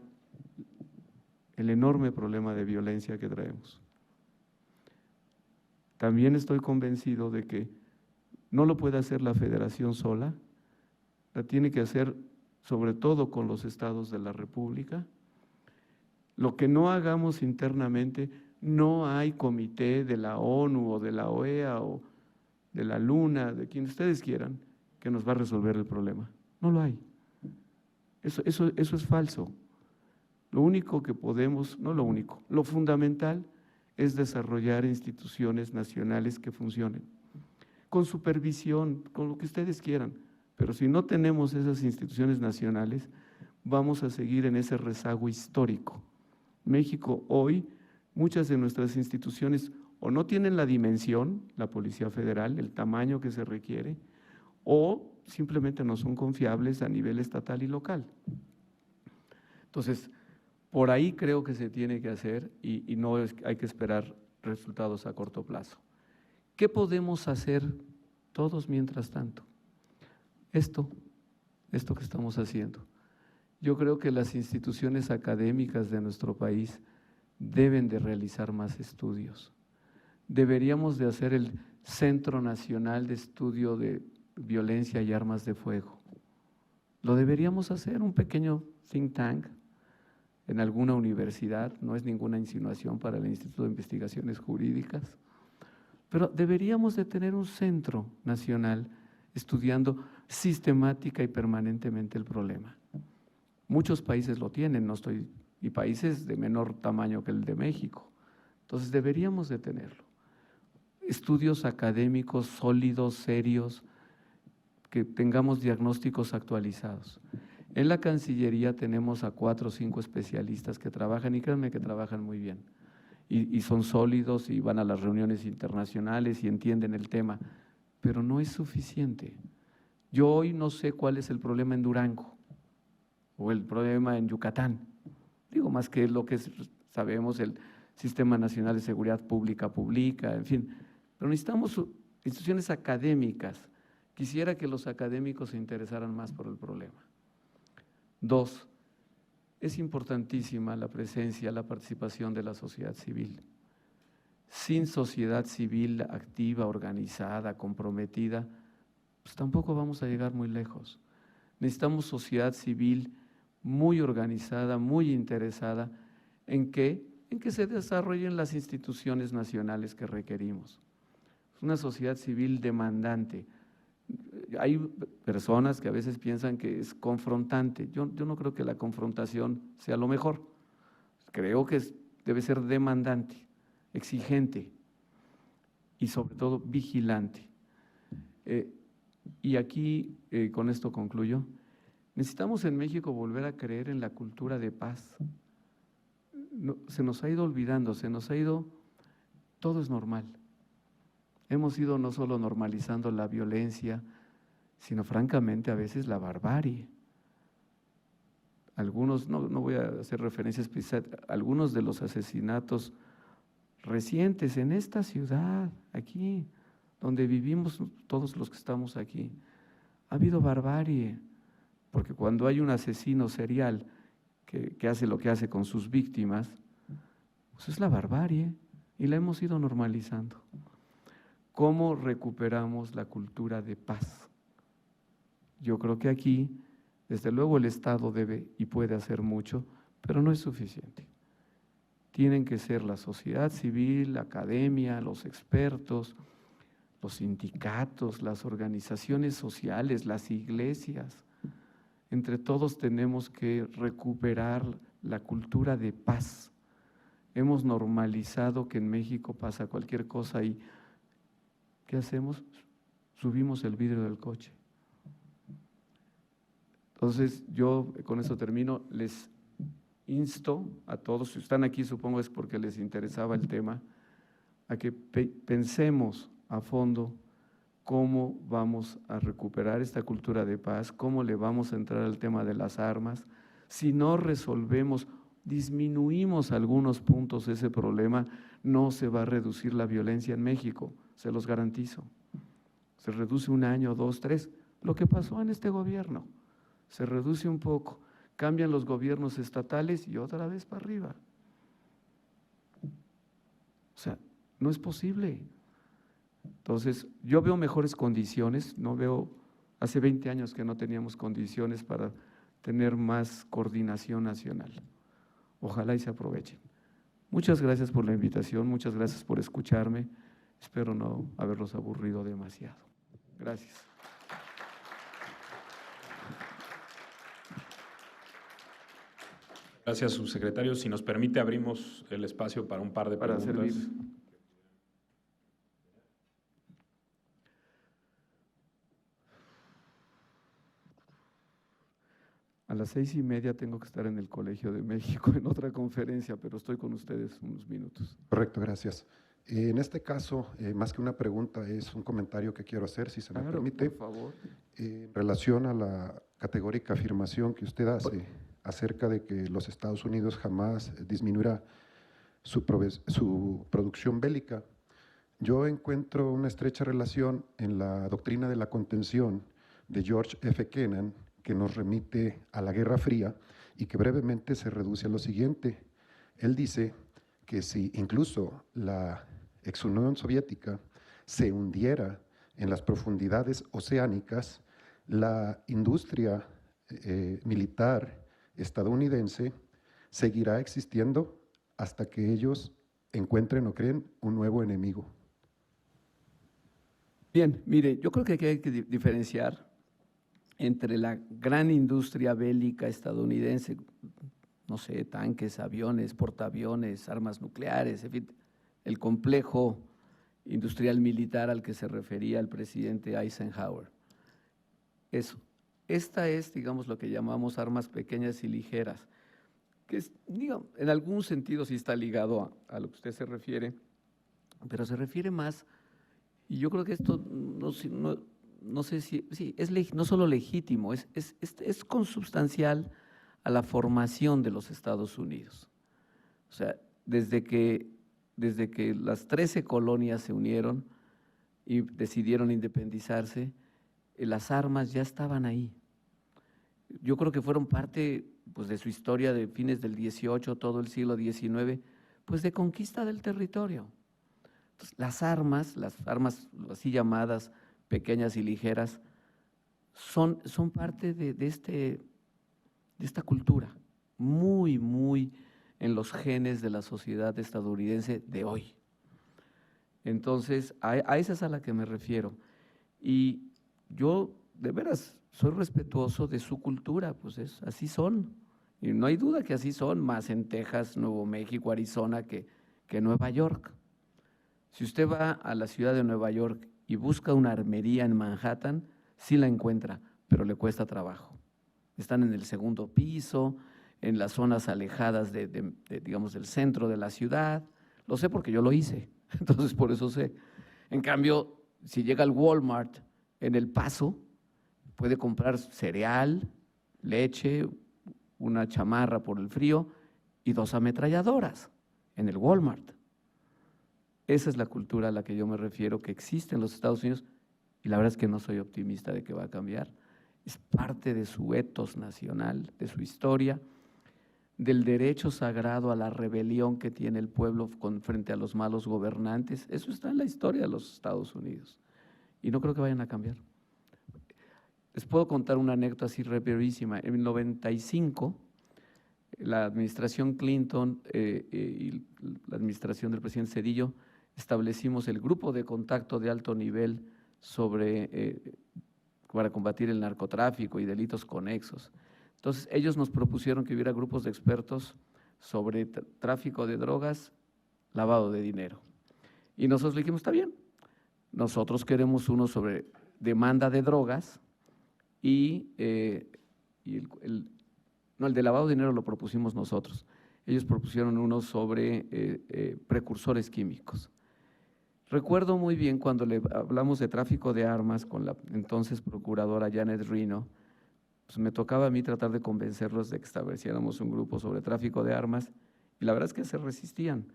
S15: el enorme problema de violencia que traemos. También estoy convencido de que no lo puede hacer la Federación sola, la tiene que hacer sobre todo con los estados de la República. Lo que no hagamos internamente, no hay comité de la ONU o de la OEA o de la Luna, de quien ustedes quieran, que nos va a resolver el problema. No lo hay. Eso es falso. Lo único que podemos, no lo único, lo fundamental es desarrollar instituciones nacionales que funcionen, con supervisión, con lo que ustedes quieran. Pero si no tenemos esas instituciones nacionales, vamos a seguir en ese rezago histórico. México hoy, muchas de nuestras instituciones o no tienen la dimensión, la Policía Federal, el tamaño que se requiere, o simplemente no son confiables a nivel estatal y local. Entonces, por ahí creo que se tiene que hacer y no hay que esperar resultados a corto plazo. ¿Qué podemos hacer todos mientras tanto? Esto que estamos haciendo. Yo creo que las instituciones académicas de nuestro país deben de realizar más estudios. Deberíamos de hacer el Centro Nacional de Estudio de Violencia y Armas de Fuego. Lo deberíamos hacer, un pequeño think tank en alguna universidad, no es ninguna insinuación para el Instituto de Investigaciones Jurídicas, pero deberíamos de tener un centro nacional estudiando sistemática y permanentemente el problema. Muchos países lo tienen, y países de menor tamaño que el de México. Entonces deberíamos de tenerlo. Estudios académicos sólidos, serios, que tengamos diagnósticos actualizados. En la Cancillería tenemos a 4 o 5 especialistas que trabajan, y créanme que trabajan muy bien, y son sólidos y van a las reuniones internacionales y entienden el tema, pero no es suficiente. Yo hoy no sé cuál es el problema en Durango o el problema en Yucatán, digo, más que lo que sabemos, el Sistema Nacional de Seguridad Pública, en fin, pero necesitamos instituciones académicas. Quisiera que los académicos se interesaran más por el problema. 2, es importantísima la presencia, la participación de la sociedad civil. Sin sociedad civil activa, organizada, comprometida, pues tampoco vamos a llegar muy lejos. Necesitamos sociedad civil muy organizada, muy interesada en que se desarrollen las instituciones nacionales que requerimos. Una sociedad civil demandante. hay personas que a veces piensan que es confrontante. Yo no creo que la confrontación sea lo mejor. Creo que debe ser demandante, exigente y sobre todo vigilante. Y aquí, con esto concluyo, necesitamos en México volver a creer en la cultura de paz. No, se nos ha ido olvidando, todo es normal. Hemos ido no solo normalizando la violencia, sino francamente a veces la barbarie. Algunos, no voy a hacer referencias precisas, algunos de los asesinatos recientes en esta ciudad, aquí, donde vivimos todos los que estamos aquí, ha habido barbarie, porque cuando hay un asesino serial que hace lo que hace con sus víctimas, pues es la barbarie y la hemos ido normalizando. ¿Cómo recuperamos la cultura de paz? Yo creo que aquí, desde luego, el Estado debe y puede hacer mucho, pero no es suficiente. Tienen que ser la sociedad civil, la academia, los expertos, los sindicatos, las organizaciones sociales, las iglesias. Entre todos tenemos que recuperar la cultura de paz. Hemos normalizado que en México pasa cualquier cosa y ¿qué hacemos? Subimos el vidrio del coche. Entonces, yo con eso termino, les insto a todos, si están aquí supongo es porque les interesaba el tema, a que pensemos a fondo cómo vamos a recuperar esta cultura de paz, cómo le vamos a entrar al tema de las armas. Si no resolvemos, disminuimos algunos puntos ese problema, no se va a reducir la violencia en México, se los garantizo. Se reduce 1 año, 2, 3, lo que pasó en este gobierno, se reduce un poco, cambian los gobiernos estatales y otra vez para arriba. O sea, no es posible. Entonces, yo veo mejores condiciones, no veo, hace 20 años que no teníamos condiciones para tener más coordinación nacional. Ojalá y se aprovechen. Muchas gracias por la invitación, muchas gracias por escucharme, espero no haberlos aburrido demasiado. Gracias.
S1: Gracias, subsecretario. Si nos permite, abrimos el espacio para un par de preguntas.
S15: Para servir. A las 6:30 tengo que estar en el Colegio de México en otra conferencia, pero estoy con ustedes unos minutos.
S16: Correcto, gracias. En este caso, más que una pregunta, es un comentario que quiero hacer, si se me permite.
S15: Por favor.
S16: En relación a la categórica afirmación que usted hace acerca de que los Estados Unidos jamás disminuirá su producción bélica, yo encuentro una estrecha relación en la doctrina de la contención de George F. Kennan, que nos remite a la Guerra Fría y que brevemente se reduce a lo siguiente. Él dice que si incluso la ex Unión Soviética se hundiera en las profundidades oceánicas, la industria militar estadounidense seguirá existiendo hasta que ellos encuentren o creen un nuevo enemigo.
S15: Bien, mire, yo creo que aquí hay que diferenciar entre la gran industria bélica estadounidense, no sé, tanques, aviones, portaaviones, armas nucleares, en fin, el complejo industrial militar al que se refería el presidente Eisenhower. Eso. Esta es, digamos, lo que llamamos armas pequeñas y ligeras, que es, digamos, en algún sentido sí está ligado a lo que usted se refiere, pero se refiere más, y yo creo que esto no sé si, sí, es no solo legítimo, es consubstancial a la formación de los Estados Unidos. O sea, desde que las 13 colonias se unieron y decidieron independizarse, las armas ya estaban ahí. Yo creo que fueron parte pues, de su historia de fines del 18, todo el siglo XIX, pues de conquista del territorio. Entonces, las armas así llamadas pequeñas y ligeras, son parte de esta cultura, muy, muy en los genes de la sociedad estadounidense de hoy. Entonces, a esa es a la que me refiero. Y yo de veras soy respetuoso de su cultura, pues así son. Y no hay duda que así son, más en Texas, Nuevo México, Arizona que Nueva York. Si usted va a la ciudad de Nueva York y busca una armería en Manhattan, sí la encuentra, pero le cuesta trabajo. Están en el segundo piso, en las zonas alejadas digamos, del centro de la ciudad. Lo sé porque yo lo hice, entonces por eso sé. En cambio, si llega al Walmart en El Paso, puede comprar cereal, leche, una chamarra por el frío y 2 ametralladoras en el Walmart. Esa es la cultura a la que yo me refiero, que existe en los Estados Unidos, y la verdad es que no soy optimista de que va a cambiar. Es parte de su etos nacional, de su historia, del derecho sagrado a la rebelión que tiene el pueblo frente a los malos gobernantes. Eso está en la historia de los Estados Unidos y no creo que vayan a cambiar. Les puedo contar una anécdota así brevísima. En el 95, la administración Clinton y la administración del presidente Zedillo establecimos el grupo de contacto de alto nivel para combatir el narcotráfico y delitos conexos. Entonces, ellos nos propusieron que hubiera grupos de expertos sobre tráfico de drogas, lavado de dinero. Y nosotros le dijimos, está bien, nosotros queremos uno sobre demanda de drogas y el de lavado de dinero lo propusimos nosotros. Ellos propusieron uno sobre precursores químicos. Recuerdo muy bien cuando le hablamos de tráfico de armas con la entonces procuradora Janet Reno, pues me tocaba a mí tratar de convencerlos de que estableciéramos un grupo sobre tráfico de armas y la verdad es que se resistían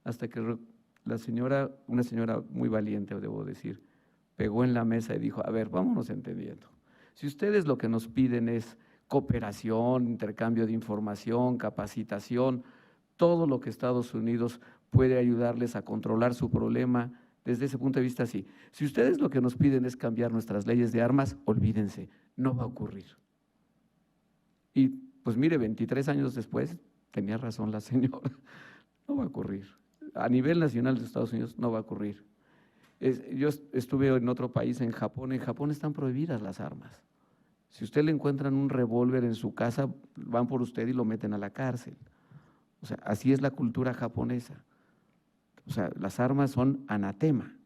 S15: hasta que una señora muy valiente, debo decir, pegó en la mesa y dijo, a ver, vámonos entendiendo. Si ustedes lo que nos piden es cooperación, intercambio de información, capacitación, todo lo que Estados Unidos puede ayudarles a controlar su problema, desde ese punto de vista sí. Si ustedes lo que nos piden es cambiar nuestras leyes de armas, olvídense, no va a ocurrir. Y pues mire, 23 años después, tenía razón la señora, no va a ocurrir. A nivel nacional de Estados Unidos no va a ocurrir. Yo estuve en otro país, en Japón están prohibidas las armas. Si usted le encuentran un revólver en su casa, van por usted y lo meten a la cárcel. O sea, así es la cultura japonesa. O sea, las armas son anatema,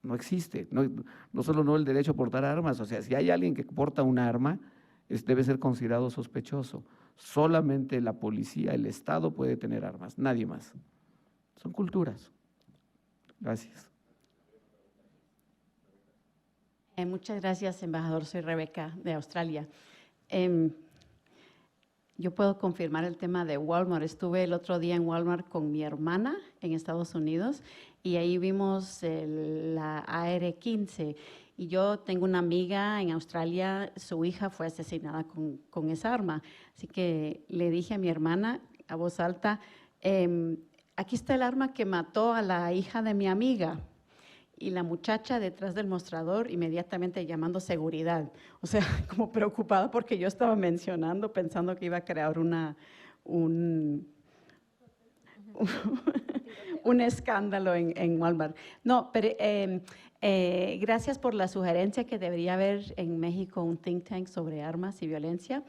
S15: no existe. No solo no el derecho a portar armas, o sea, si hay alguien que porta un arma, debe ser considerado sospechoso. Solamente la policía, el Estado puede tener armas, nadie más. Son culturas. Gracias.
S17: Muchas gracias, embajador. Soy Rebeca, de Australia. Yo puedo confirmar el tema de Walmart. Estuve el otro día en Walmart con mi hermana en Estados Unidos y ahí vimos la AR-15. Y yo tengo una amiga en Australia, su hija fue asesinada con esa arma. Así que le dije a mi hermana a voz alta, aquí está el arma que mató a la hija de mi amiga. Y la muchacha detrás del mostrador inmediatamente llamando seguridad, o sea, como preocupada porque yo estaba mencionando, pensando que iba a crear un escándalo en Walmart. No, pero gracias por la sugerencia que debería haber en México un think tank sobre armas y violencia.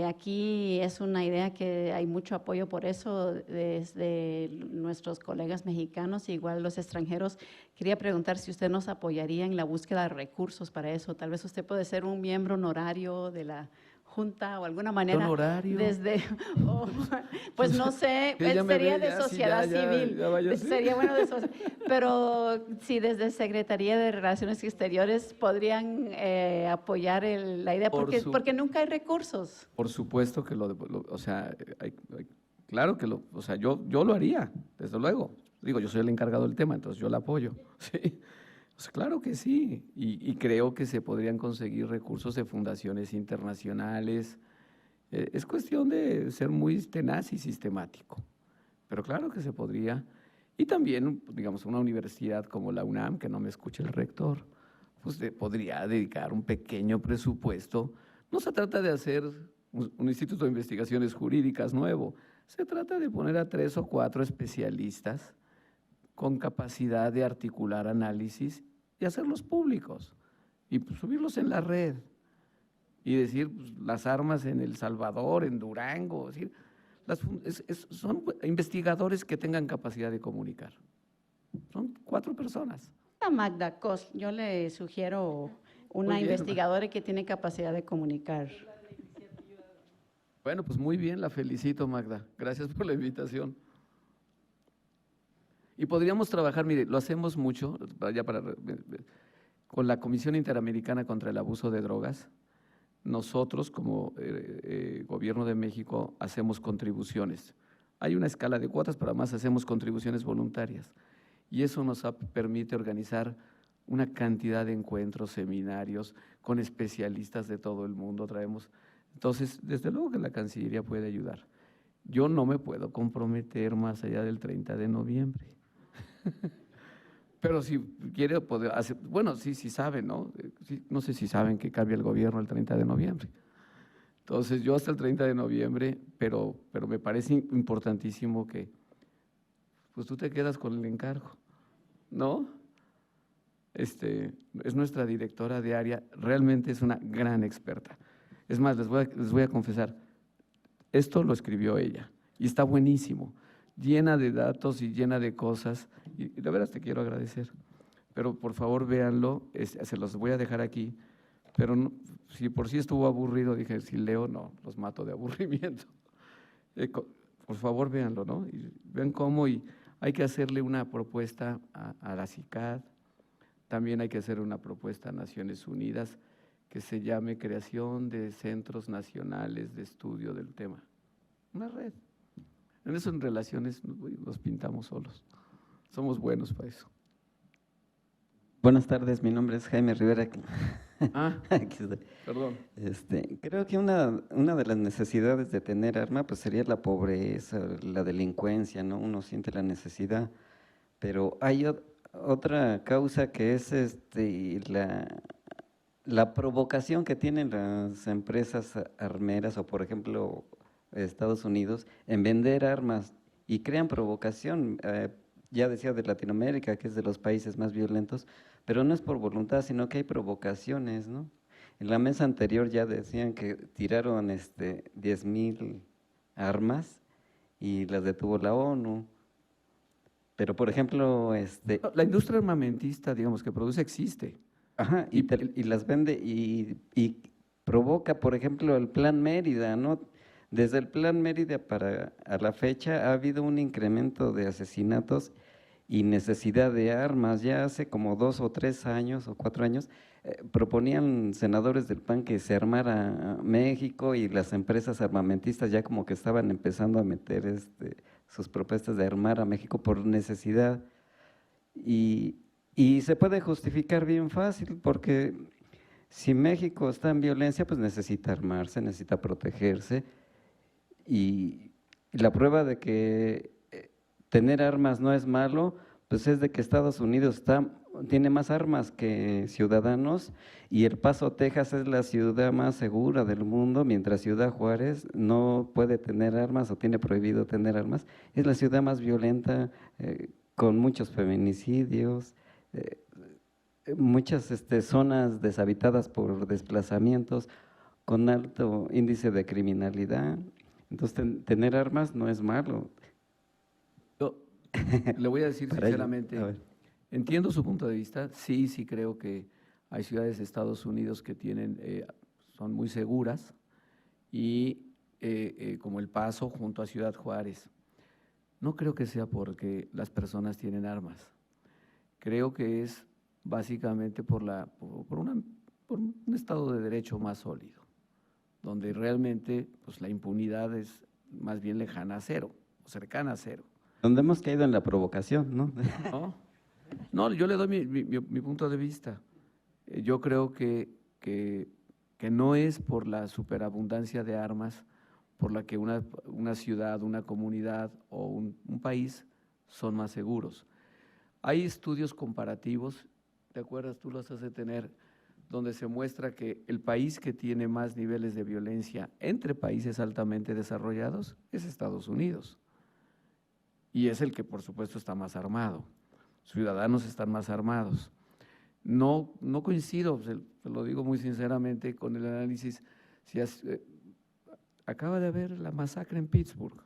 S17: Aquí es una idea que hay mucho apoyo por eso desde nuestros colegas mexicanos, igual los extranjeros. Quería preguntar si usted nos apoyaría en la búsqueda de recursos para eso. Tal vez usted puede ser un miembro honorario de la Junta o alguna manera
S15: honorario.
S17: Pues no sé, sería de sociedad civil, sería bueno de sociedad, pero si desde Secretaría de Relaciones Exteriores podrían apoyar la idea, porque nunca hay recursos.
S15: Por supuesto que claro que yo lo haría, desde luego. Digo, yo soy el encargado del tema, entonces yo la apoyo, sí. Pues claro que sí, y creo que se podrían conseguir recursos de fundaciones internacionales. Es cuestión de ser muy tenaz y sistemático, pero claro que se podría. Y también, digamos, una universidad como la UNAM, que no me escuche el rector, pues podría dedicar un pequeño presupuesto. No se trata de hacer un instituto de investigaciones jurídicas nuevo, se trata de poner a 3 o 4 especialistas con capacidad de articular análisis y hacerlos públicos. y pues, subirlos en la red y decir pues, las armas en El Salvador, en Durango, es decir, son investigadores que tengan capacidad de comunicar. Son 4 personas.
S17: A Magda Cos, yo le sugiero una
S15: Muy bien.
S17: investigadora que tiene capacidad de comunicar.
S15: Bueno, pues muy bien, la felicito, Magda. Gracias por la invitación. Y podríamos trabajar, mire, lo hacemos mucho, con la Comisión Interamericana contra el Abuso de Drogas. Nosotros, como Gobierno de México, hacemos contribuciones. Hay una escala de cuotas, pero además hacemos contribuciones voluntarias. Y eso nos permite organizar una cantidad de encuentros, seminarios, con especialistas de todo el mundo, traemos. Entonces, desde luego que la Cancillería puede ayudar. Yo no me puedo comprometer más allá del 30 de noviembre. Pero si quiere, poder hacer, bueno, sí saben, ¿no? Sí, no sé si saben que cambia el gobierno el 30 de noviembre. Entonces, yo hasta el 30 de noviembre, pero me parece importantísimo que pues tú te quedas con el encargo, ¿no? Es nuestra directora de área, realmente es una gran experta. Es más, les voy a confesar, esto lo escribió ella y está buenísimo, llena de datos y llena de cosas, y de veras te quiero agradecer. Pero por favor véanlo, se los voy a dejar aquí, pero no, si por sí estuvo aburrido, dije, si leo, no, los mato de aburrimiento. Por favor véanlo, ¿no? Y vean cómo, y hay que hacerle una propuesta a la CICAD, también hay que hacer una propuesta a Naciones Unidas, que se llame Creación de Centros Nacionales de Estudio del Tema. Una red. En eso, en relaciones, nos pintamos solos. Somos buenos para eso.
S18: Buenas tardes, mi nombre es Jaime Rivera.
S15: Perdón.
S18: Creo que una de las necesidades de tener arma pues sería la pobreza, la delincuencia, ¿no? Uno siente la necesidad, pero hay otra causa que es la provocación que tienen las empresas armeras o, por ejemplo, Estados Unidos en vender armas y crean provocación. Ya decía de Latinoamérica, que es de los países más violentos, pero no es por voluntad, sino que hay provocaciones, ¿no? En la mesa anterior ya decían que tiraron 10,000 armas y las detuvo la ONU. Pero, por ejemplo…
S15: La industria armamentista, digamos, que produce existe.
S18: Ajá, y las vende y provoca, por ejemplo, el Plan Mérida, ¿no? Desde el Plan Mérida a la fecha ha habido un incremento de asesinatos y necesidad de armas. Ya hace como 2 o 3 años o 4 años proponían senadores del PAN que se armara México, y las empresas armamentistas ya como que estaban empezando a meter sus propuestas de armar a México por necesidad. Y se puede justificar bien fácil, porque si México está en violencia, pues necesita armarse, necesita protegerse. Y la prueba de que tener armas no es malo, pues es de que Estados Unidos tiene más armas que ciudadanos, y El Paso, Texas es la ciudad más segura del mundo, mientras Ciudad Juárez no puede tener armas o tiene prohibido tener armas. Es la ciudad más violenta, con muchos feminicidios, muchas zonas deshabitadas por desplazamientos, con alto índice de criminalidad. Entonces, tener armas no es malo.
S15: Yo le voy a decir sinceramente, entiendo su punto de vista, sí creo que hay ciudades de Estados Unidos que son muy seguras, y como El Paso junto a Ciudad Juárez. No creo que sea porque las personas tienen armas, creo que es básicamente por un Estado de Derecho más sólido, donde realmente pues, la impunidad es más bien lejana a cero, o cercana a cero.
S18: Donde hemos caído en la provocación, ¿no?
S15: No, yo le doy mi punto de vista. Yo creo que no es por la superabundancia de armas por la que una ciudad, una comunidad o un país son más seguros. Hay estudios comparativos, ¿te acuerdas? Tú los has de tener, donde se muestra que el país que tiene más niveles de violencia entre países altamente desarrollados es Estados Unidos. Y es el que, por supuesto, está más armado. Ciudadanos están más armados. No coincido, se lo digo muy sinceramente, con el análisis. Acaba de haber la masacre en Pittsburgh,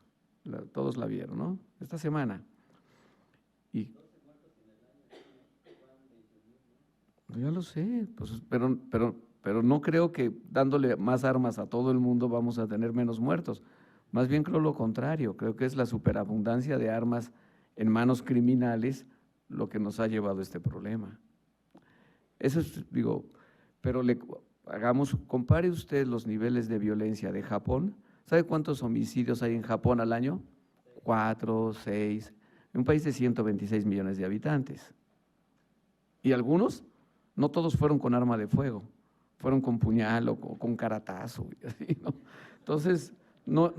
S15: todos la vieron, ¿no? Esta semana. Y ya lo sé, pues, pero no creo que dándole más armas a todo el mundo vamos a tener menos muertos. Más bien creo lo contrario, creo que es la superabundancia de armas en manos criminales lo que nos ha llevado a este problema. Eso es, digo, pero compare usted los niveles de violencia de Japón. ¿Sabe cuántos homicidios hay en Japón al año? 4, 6, en un país de 126 millones de habitantes. Y algunos, no todos fueron con arma de fuego, fueron con puñal o con caratazo. Así, ¿no? Entonces, no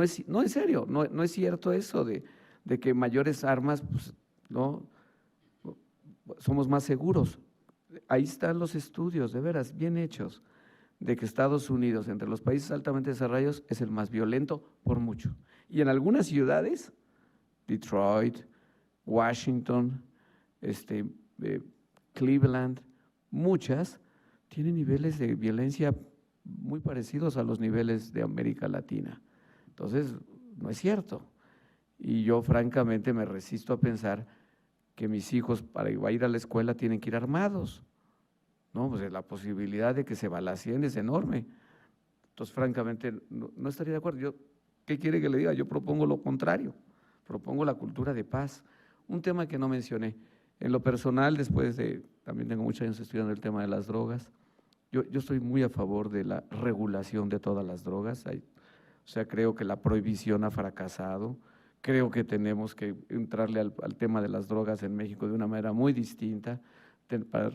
S15: es en serio, no es cierto eso de que mayores armas, pues, no, somos más seguros. Ahí están los estudios, de veras, bien hechos, de que Estados Unidos, entre los países altamente desarrollados, es el más violento por mucho. Y en algunas ciudades, Detroit, Washington, Cleveland, muchas tienen niveles de violencia muy parecidos a los niveles de América Latina. Entonces, no es cierto. Y yo francamente me resisto a pensar que mis hijos para ir a la escuela tienen que ir armados. No, pues la posibilidad de que se balacien es enorme. Entonces, francamente, no estaría de acuerdo. ¿Qué quiere que le diga? Yo propongo lo contrario, propongo la cultura de paz. Un tema que no mencioné. En lo personal, también tengo muchos años estudiando el tema de las drogas, yo estoy muy a favor de la regulación de todas las drogas. Creo que la prohibición ha fracasado. Creo que tenemos que entrarle al tema de las drogas en México de una manera muy distinta para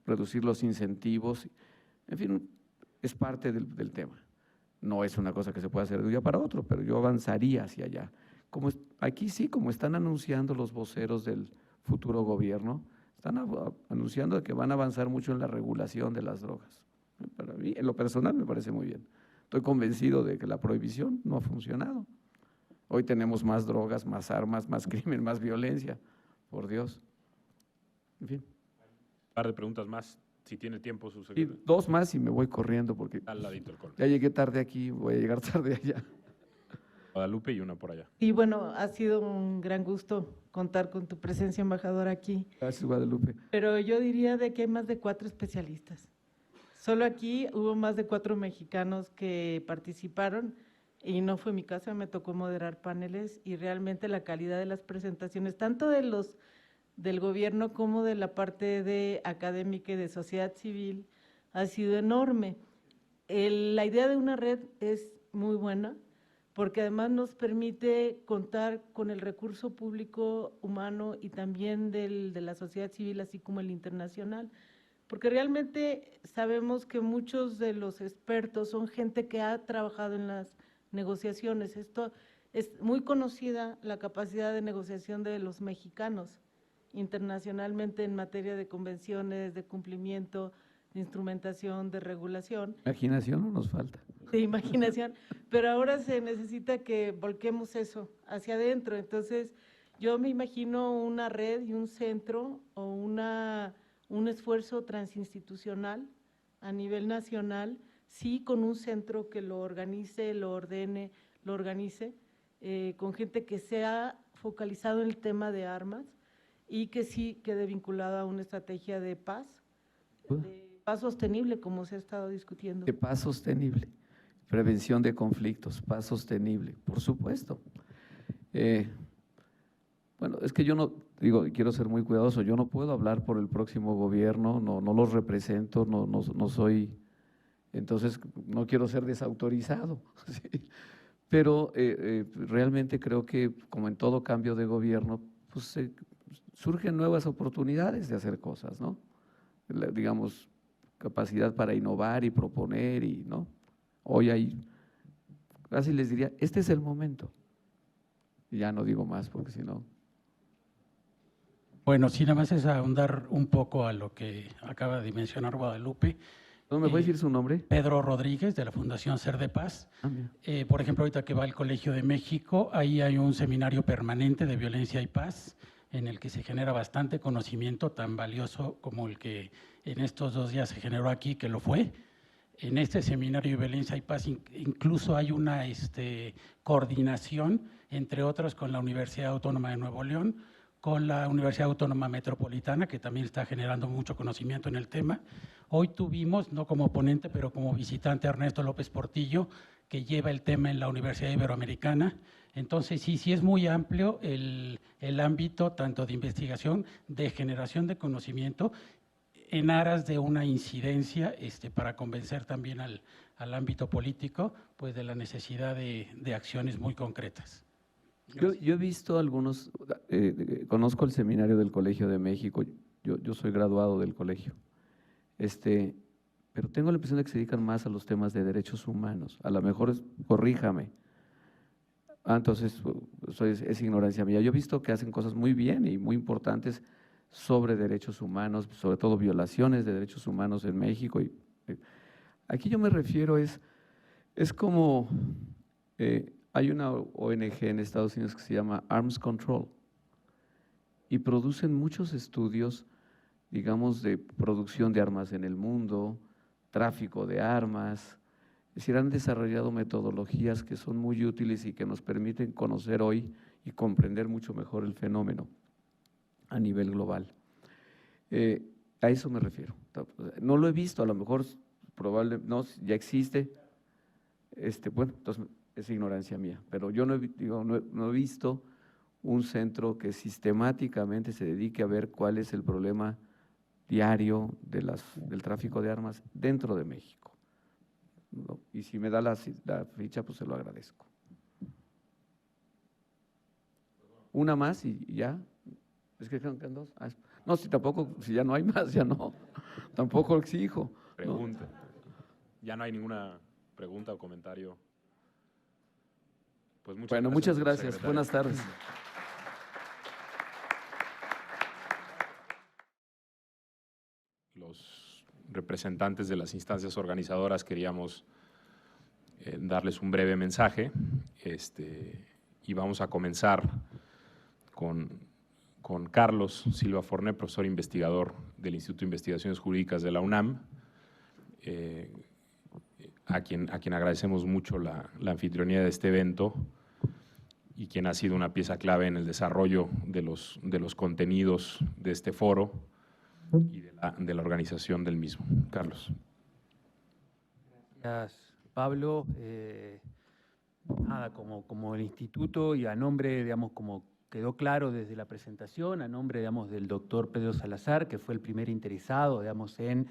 S15: reducir los incentivos. En fin, es parte del tema. No es una cosa que se pueda hacer de un día para otro, pero yo avanzaría hacia allá. Aquí sí, como están anunciando los voceros del futuro gobierno, están anunciando que van a avanzar mucho en la regulación de las drogas. Para mí, en lo personal, me parece muy bien. Estoy convencido de que la prohibición no ha funcionado. Hoy tenemos más drogas, más armas, más crimen, más violencia, por Dios. En fin.
S1: Un par de preguntas más, si tiene tiempo su
S15: Y
S1: secretario.
S15: 2 más y me voy corriendo porque
S1: Al ladito el corte.
S15: ya llegué tarde aquí, voy a llegar tarde allá.
S1: Guadalupe y una por allá.
S19: Y bueno, ha sido un gran gusto contar con tu presencia, embajador, aquí.
S15: Gracias, Guadalupe.
S19: Pero yo diría de que hay más de 4 especialistas. Solo aquí hubo más de 4 mexicanos que participaron y no fue mi caso, me tocó moderar paneles y realmente la calidad de las presentaciones, tanto del gobierno como de la parte de académica y de sociedad civil, ha sido enorme. La idea de una red es muy buena, porque además nos permite contar con el recurso público humano y también de la sociedad civil, así como el internacional, porque realmente sabemos que muchos de los expertos son gente que ha trabajado en las negociaciones. Esto es muy conocida, la capacidad de negociación de los mexicanos internacionalmente en materia de convenciones, de cumplimiento, de instrumentación, de regulación.
S15: Imaginación no nos falta.
S19: De imaginación, pero ahora se necesita que volquemos eso hacia adentro. Entonces, yo me imagino una red y un centro o un esfuerzo transinstitucional a nivel nacional, sí con un centro que lo organice, lo ordene, lo organice, con gente que sea focalizado en el tema de armas y que sí quede vinculado a una estrategia de paz sostenible, como se ha estado discutiendo.
S15: De paz sostenible, prevención de conflictos, paz sostenible, por supuesto. Bueno, es que yo no, quiero ser muy cuidadoso, yo no puedo hablar por el próximo gobierno, no los represento, no soy, entonces no quiero ser desautorizado, ¿sí? Pero realmente creo que como en todo cambio de gobierno, pues surgen nuevas oportunidades de hacer cosas, ¿no? Digamos, capacidad para innovar y proponer, y ¿no? Hoy hay, casi les diría, este es el momento. Y ya no digo más porque si no…
S20: Bueno, sí, nada más es ahondar un poco a lo que acaba de mencionar Guadalupe.
S15: ¿No me puede decir su nombre?
S20: Pedro Rodríguez, de la Fundación Ser de Paz. Por ejemplo, ahorita que va al Colegio de México, ahí hay un seminario permanente de violencia y paz, en el que se genera bastante conocimiento tan valioso como el que en estos 2 días se generó aquí, que lo fue. En este seminario de Violencia y Paz incluso hay una coordinación, entre otros, con la Universidad Autónoma de Nuevo León, con la Universidad Autónoma Metropolitana, que también está generando mucho conocimiento en el tema. Hoy tuvimos, no como ponente, pero como visitante, a Ernesto López Portillo, que lleva el tema en la Universidad Iberoamericana. Entonces, sí es muy amplio el ámbito tanto de investigación, de generación de conocimiento, en aras de una incidencia para convencer también al ámbito político, pues de la necesidad de acciones muy concretas.
S15: Yo he visto algunos, conozco el seminario del Colegio de México, yo soy graduado del colegio, pero tengo la impresión de que se dedican más a los temas de derechos humanos. A lo mejor, corríjame. Entonces, es ignorancia mía. Yo he visto que hacen cosas muy bien y muy importantes sobre derechos humanos, sobre todo violaciones de derechos humanos en México. Aquí yo me refiero, es como, hay una ONG en Estados Unidos que se llama Arms Control y producen muchos estudios, digamos, de producción de armas en el mundo, tráfico de armas. Es decir, han desarrollado metodologías que son muy útiles y que nos permiten conocer hoy y comprender mucho mejor el fenómeno a nivel global. A eso me refiero. No lo he visto, a lo mejor probablemente no, ya existe. Bueno, entonces es ignorancia mía, pero yo no he visto un centro que sistemáticamente se dedique a ver cuál es el problema diario del tráfico de armas dentro de México. ¿No? Y si me da la ficha, pues se lo agradezco. Una más y ya. Es que quedan 2. No, si tampoco, si ya no hay más, ya no. Tampoco exijo.
S1: Pregunta. Ya no hay ninguna pregunta o comentario. Pues
S15: muchas gracias. Buenas tardes.
S1: Los representantes de las instancias organizadoras queríamos darles un breve mensaje y vamos a comenzar con Carlos Silva Forné, profesor investigador del Instituto de Investigaciones Jurídicas de la UNAM, a quien agradecemos mucho la anfitrionía de este evento y quien ha sido una pieza clave en el desarrollo de los contenidos de este foro y de la organización del mismo. Carlos.
S21: Gracias, Pablo. Nada, como el instituto y a nombre, digamos, como quedó claro desde la presentación, a nombre, digamos, del doctor Pedro Salazar, que fue el primer interesado, digamos, en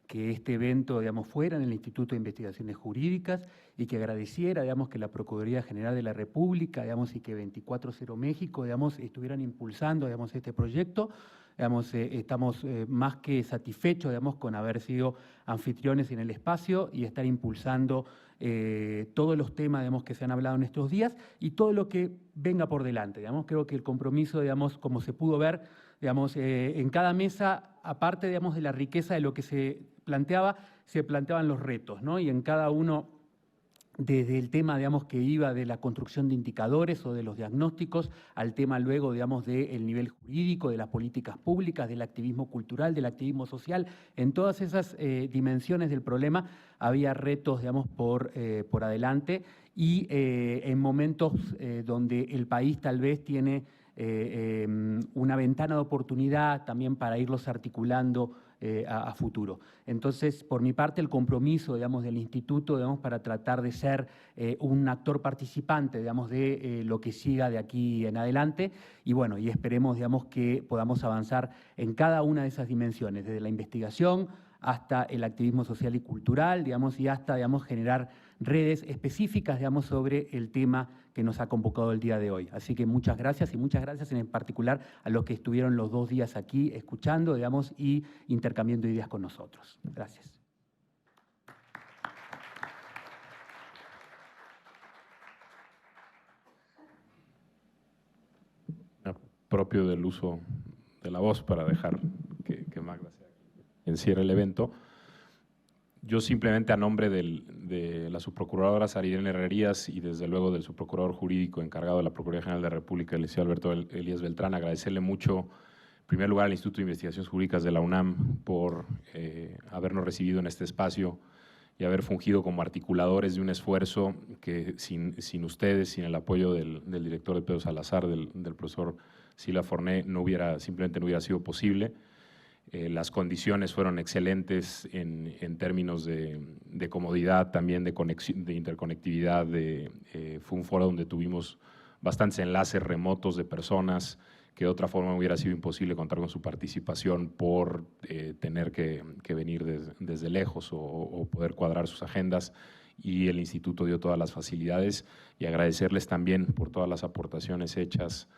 S21: que este evento, digamos, fuera en el Instituto de Investigaciones Jurídicas y que agradeciera, digamos, que la Procuraduría General de la República, digamos, y que 24/0 México, digamos, estuvieran impulsando, digamos, este proyecto. Digamos, estamos más que satisfechos, digamos, con haber sido anfitriones en el espacio y estar impulsando todos los temas, digamos, que se han hablado en estos días y todo lo que venga por delante. Digamos, creo que el compromiso, digamos, como se pudo ver, digamos, en cada mesa, aparte, digamos, de la riqueza de lo que se planteaban los retos, ¿no? Y en cada uno, desde el tema, digamos, que iba de la construcción de indicadores o de los diagnósticos, al tema luego, digamos, del nivel jurídico, de las políticas públicas, del activismo cultural, del activismo social. En todas esas dimensiones del problema había retos, digamos, por adelante y en momentos donde el país tal vez tiene una ventana de oportunidad también para irlos articulando a futuro. Entonces, por mi parte, el compromiso, digamos, del instituto, digamos, para tratar de ser un actor participante, digamos, de lo que siga de aquí en adelante y bueno, y esperemos, digamos, que podamos avanzar en cada una de esas dimensiones, desde la investigación hasta el activismo social y cultural, digamos, y hasta, digamos, generar redes específicas, digamos, sobre el tema que nos ha convocado el día de hoy. Así que muchas gracias y muchas gracias en particular a los que estuvieron los 2 días aquí escuchando, digamos, y intercambiando ideas con nosotros. Gracias.
S1: Propio del uso de la voz para dejar que Magda sea quien cierre el evento. Yo simplemente a nombre del de la subprocuradora Sarirene Herrerías y desde luego del subprocurador jurídico encargado de la Procuraduría General de la República, el licenciado Alberto Elías Beltrán, agradecerle mucho, en primer lugar, al Instituto de Investigaciones Jurídicas de la UNAM por habernos recibido en este espacio y haber fungido como articuladores de un esfuerzo que sin ustedes, sin el apoyo del director de Pedro Salazar, del profesor Silva Forné, simplemente no hubiera sido posible. Las condiciones fueron excelentes en términos de comodidad, también de interconectividad. Fue un foro donde tuvimos bastantes enlaces remotos de personas que de otra forma hubiera sido imposible contar con su participación por tener que venir desde lejos o poder cuadrar sus agendas, y el instituto dio todas las facilidades, y agradecerles también por todas las aportaciones hechas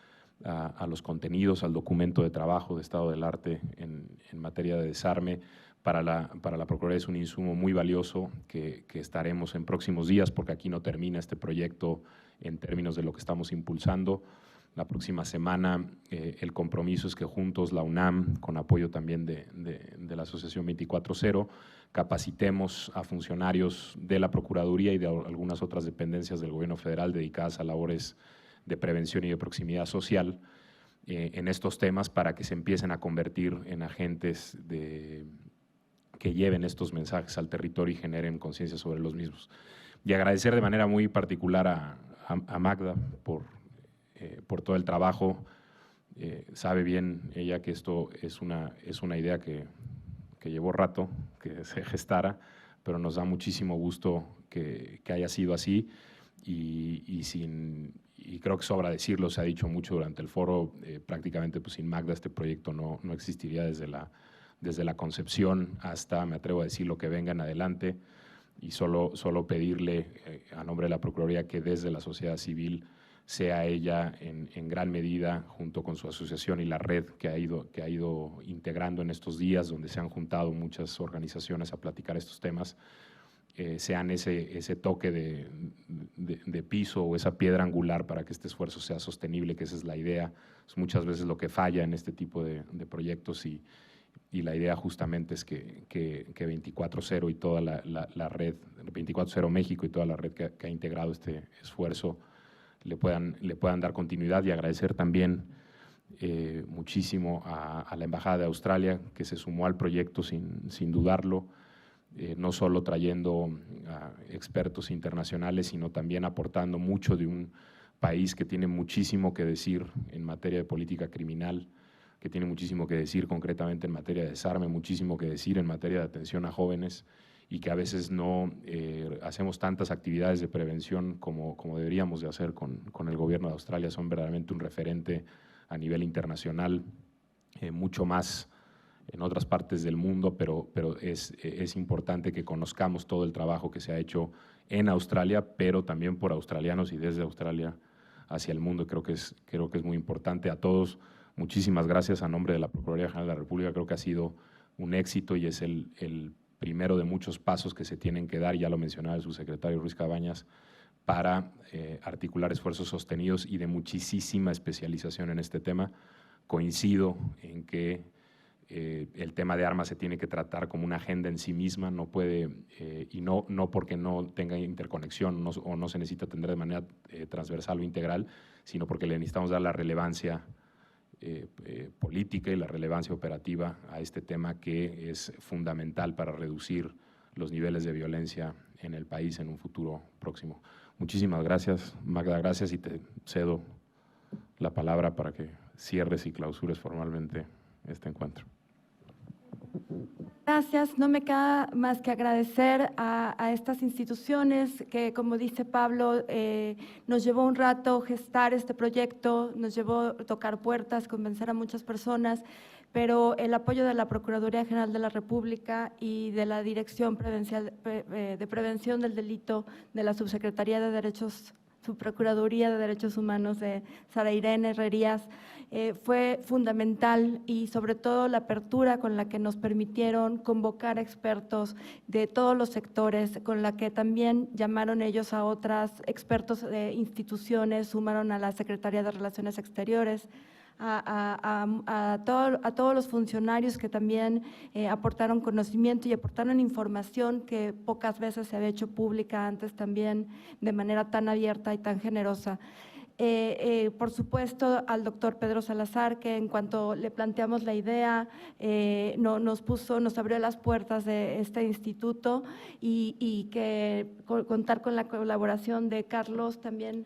S1: a los contenidos, al documento de trabajo de estado del arte en materia de desarme. Para la Procuraduría es un insumo muy valioso que estaremos en próximos días, porque aquí no termina este proyecto en términos de lo que estamos impulsando. La próxima semana el compromiso es que juntos la UNAM, con apoyo también de la Asociación 24/0, capacitemos a funcionarios de la Procuraduría y de algunas otras dependencias del Gobierno federal dedicadas a labores de prevención y de proximidad social en estos temas, para que se empiecen a convertir en agentes que lleven estos mensajes al territorio y generen conciencia sobre los mismos. Y agradecer de manera muy particular a Magda por todo el trabajo. Sabe bien ella que esto es una idea que llevó rato que se gestara, pero nos da muchísimo gusto que haya sido así, y creo que sobra decirlo, se ha dicho mucho durante el foro, prácticamente pues sin Magda este proyecto no existiría desde la concepción hasta, me atrevo a decir, lo que venga en adelante, y solo pedirle a nombre de la Procuraduría que desde la sociedad civil sea ella en gran medida, junto con su asociación y la red que ha ido integrando en estos días, donde se han juntado muchas organizaciones a platicar estos temas, sean ese toque de piso o esa piedra angular para que este esfuerzo sea sostenible, que esa es la idea. Es muchas veces lo que falla en este tipo de proyectos, y la idea justamente es que 24/0 y toda la red, 24/0 México y toda la red que ha integrado este esfuerzo le puedan dar continuidad. Y agradecer también muchísimo a la Embajada de Australia, que se sumó al proyecto sin dudarlo, no solo trayendo a expertos internacionales, sino también aportando mucho de un país que tiene muchísimo que decir en materia de política criminal, que tiene muchísimo que decir concretamente en materia de desarme, muchísimo que decir en materia de atención a jóvenes, y que a veces no hacemos tantas actividades de prevención como deberíamos de hacer con el gobierno de Australia. Son verdaderamente un referente a nivel internacional, mucho más en otras partes del mundo, pero es importante que conozcamos todo el trabajo que se ha hecho en Australia, pero también por australianos y desde Australia hacia el mundo. Creo que es muy importante. A todos, muchísimas gracias a nombre de la Procuraduría General de la República. Creo que ha sido un éxito y es el primero de muchos pasos que se tienen que dar, ya lo mencionaba el subsecretario Ruiz Cabañas, para articular esfuerzos sostenidos y de muchísima especialización en este tema. Coincido en que el tema de armas se tiene que tratar como una agenda en sí misma, no puede, y no porque no tenga interconexión o no se necesita atender de manera transversal o integral, sino porque le necesitamos dar la relevancia política y la relevancia operativa a este tema, que es fundamental para reducir los niveles de violencia en el país en un futuro próximo. Muchísimas gracias, Magda, gracias, y te cedo la palabra para que cierres y clausures formalmente este encuentro.
S7: Gracias. No me queda más que agradecer a estas instituciones que, como dice Pablo, nos llevó un rato gestar este proyecto, nos llevó tocar puertas, convencer a muchas personas, pero el apoyo de la Procuraduría General de la República y de la Dirección de Prevención del Delito de la Subsecretaría de Derechos, Subprocuraduría de Derechos Humanos de Sarirene Herrerías, fue fundamental, y sobre todo la apertura con la que nos permitieron convocar expertos de todos los sectores, con la que también llamaron ellos a otras expertos de instituciones, sumaron a la Secretaría de Relaciones Exteriores, a todos los funcionarios que también aportaron conocimiento y aportaron información que pocas veces se había hecho pública antes también de manera tan abierta y tan generosa. Por supuesto, al doctor Pedro Salazar, que en cuanto le planteamos la idea, nos abrió las puertas de este instituto y que contar con la colaboración de Carlos también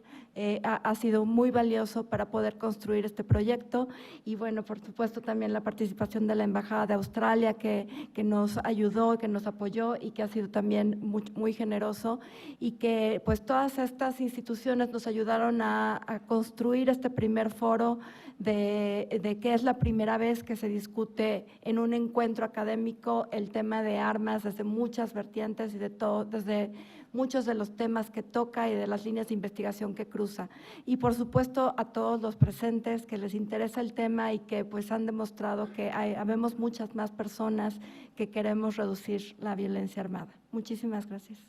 S7: ha sido muy valioso para poder construir este proyecto. Y bueno, por supuesto también la participación de la Embajada de Australia que nos ayudó, que nos apoyó y que ha sido también muy generoso, y que pues todas estas instituciones nos ayudaron a construir este primer foro de que es la primera vez que se discute en un encuentro académico el tema de armas desde muchas vertientes y desde muchos de los temas que toca y de las líneas de investigación que cruza. Y por supuesto a todos los presentes que les interesa el tema y que pues han demostrado que habemos muchas más personas que queremos reducir la violencia armada. Muchísimas gracias.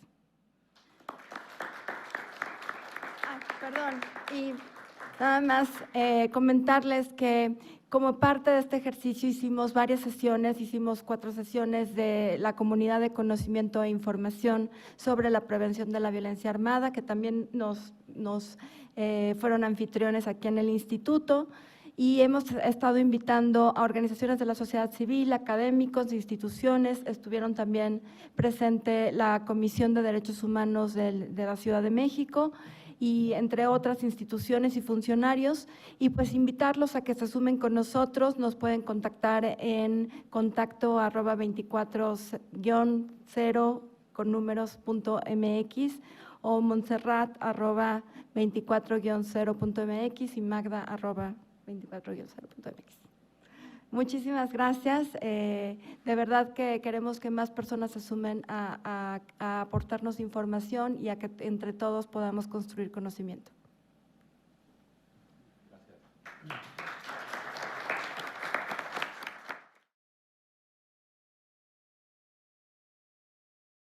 S7: Perdón, y nada más comentarles que como parte de este ejercicio hicimos varias sesiones, hicimos 4 sesiones de la comunidad de conocimiento e información sobre la prevención de la violencia armada, que también nos fueron anfitriones aquí en el instituto, y hemos estado invitando a organizaciones de la sociedad civil, académicos, instituciones. Estuvieron también presente la Comisión de Derechos Humanos de la Ciudad de México, y entre otras instituciones y funcionarios, y pues invitarlos a que se sumen con nosotros. Nos pueden contactar en contacto@24-0 o montserrat@24-0.mx y magda@24-0.mx. Muchísimas gracias. De verdad que queremos que más personas se sumen a aportarnos información y a que entre todos podamos construir conocimiento.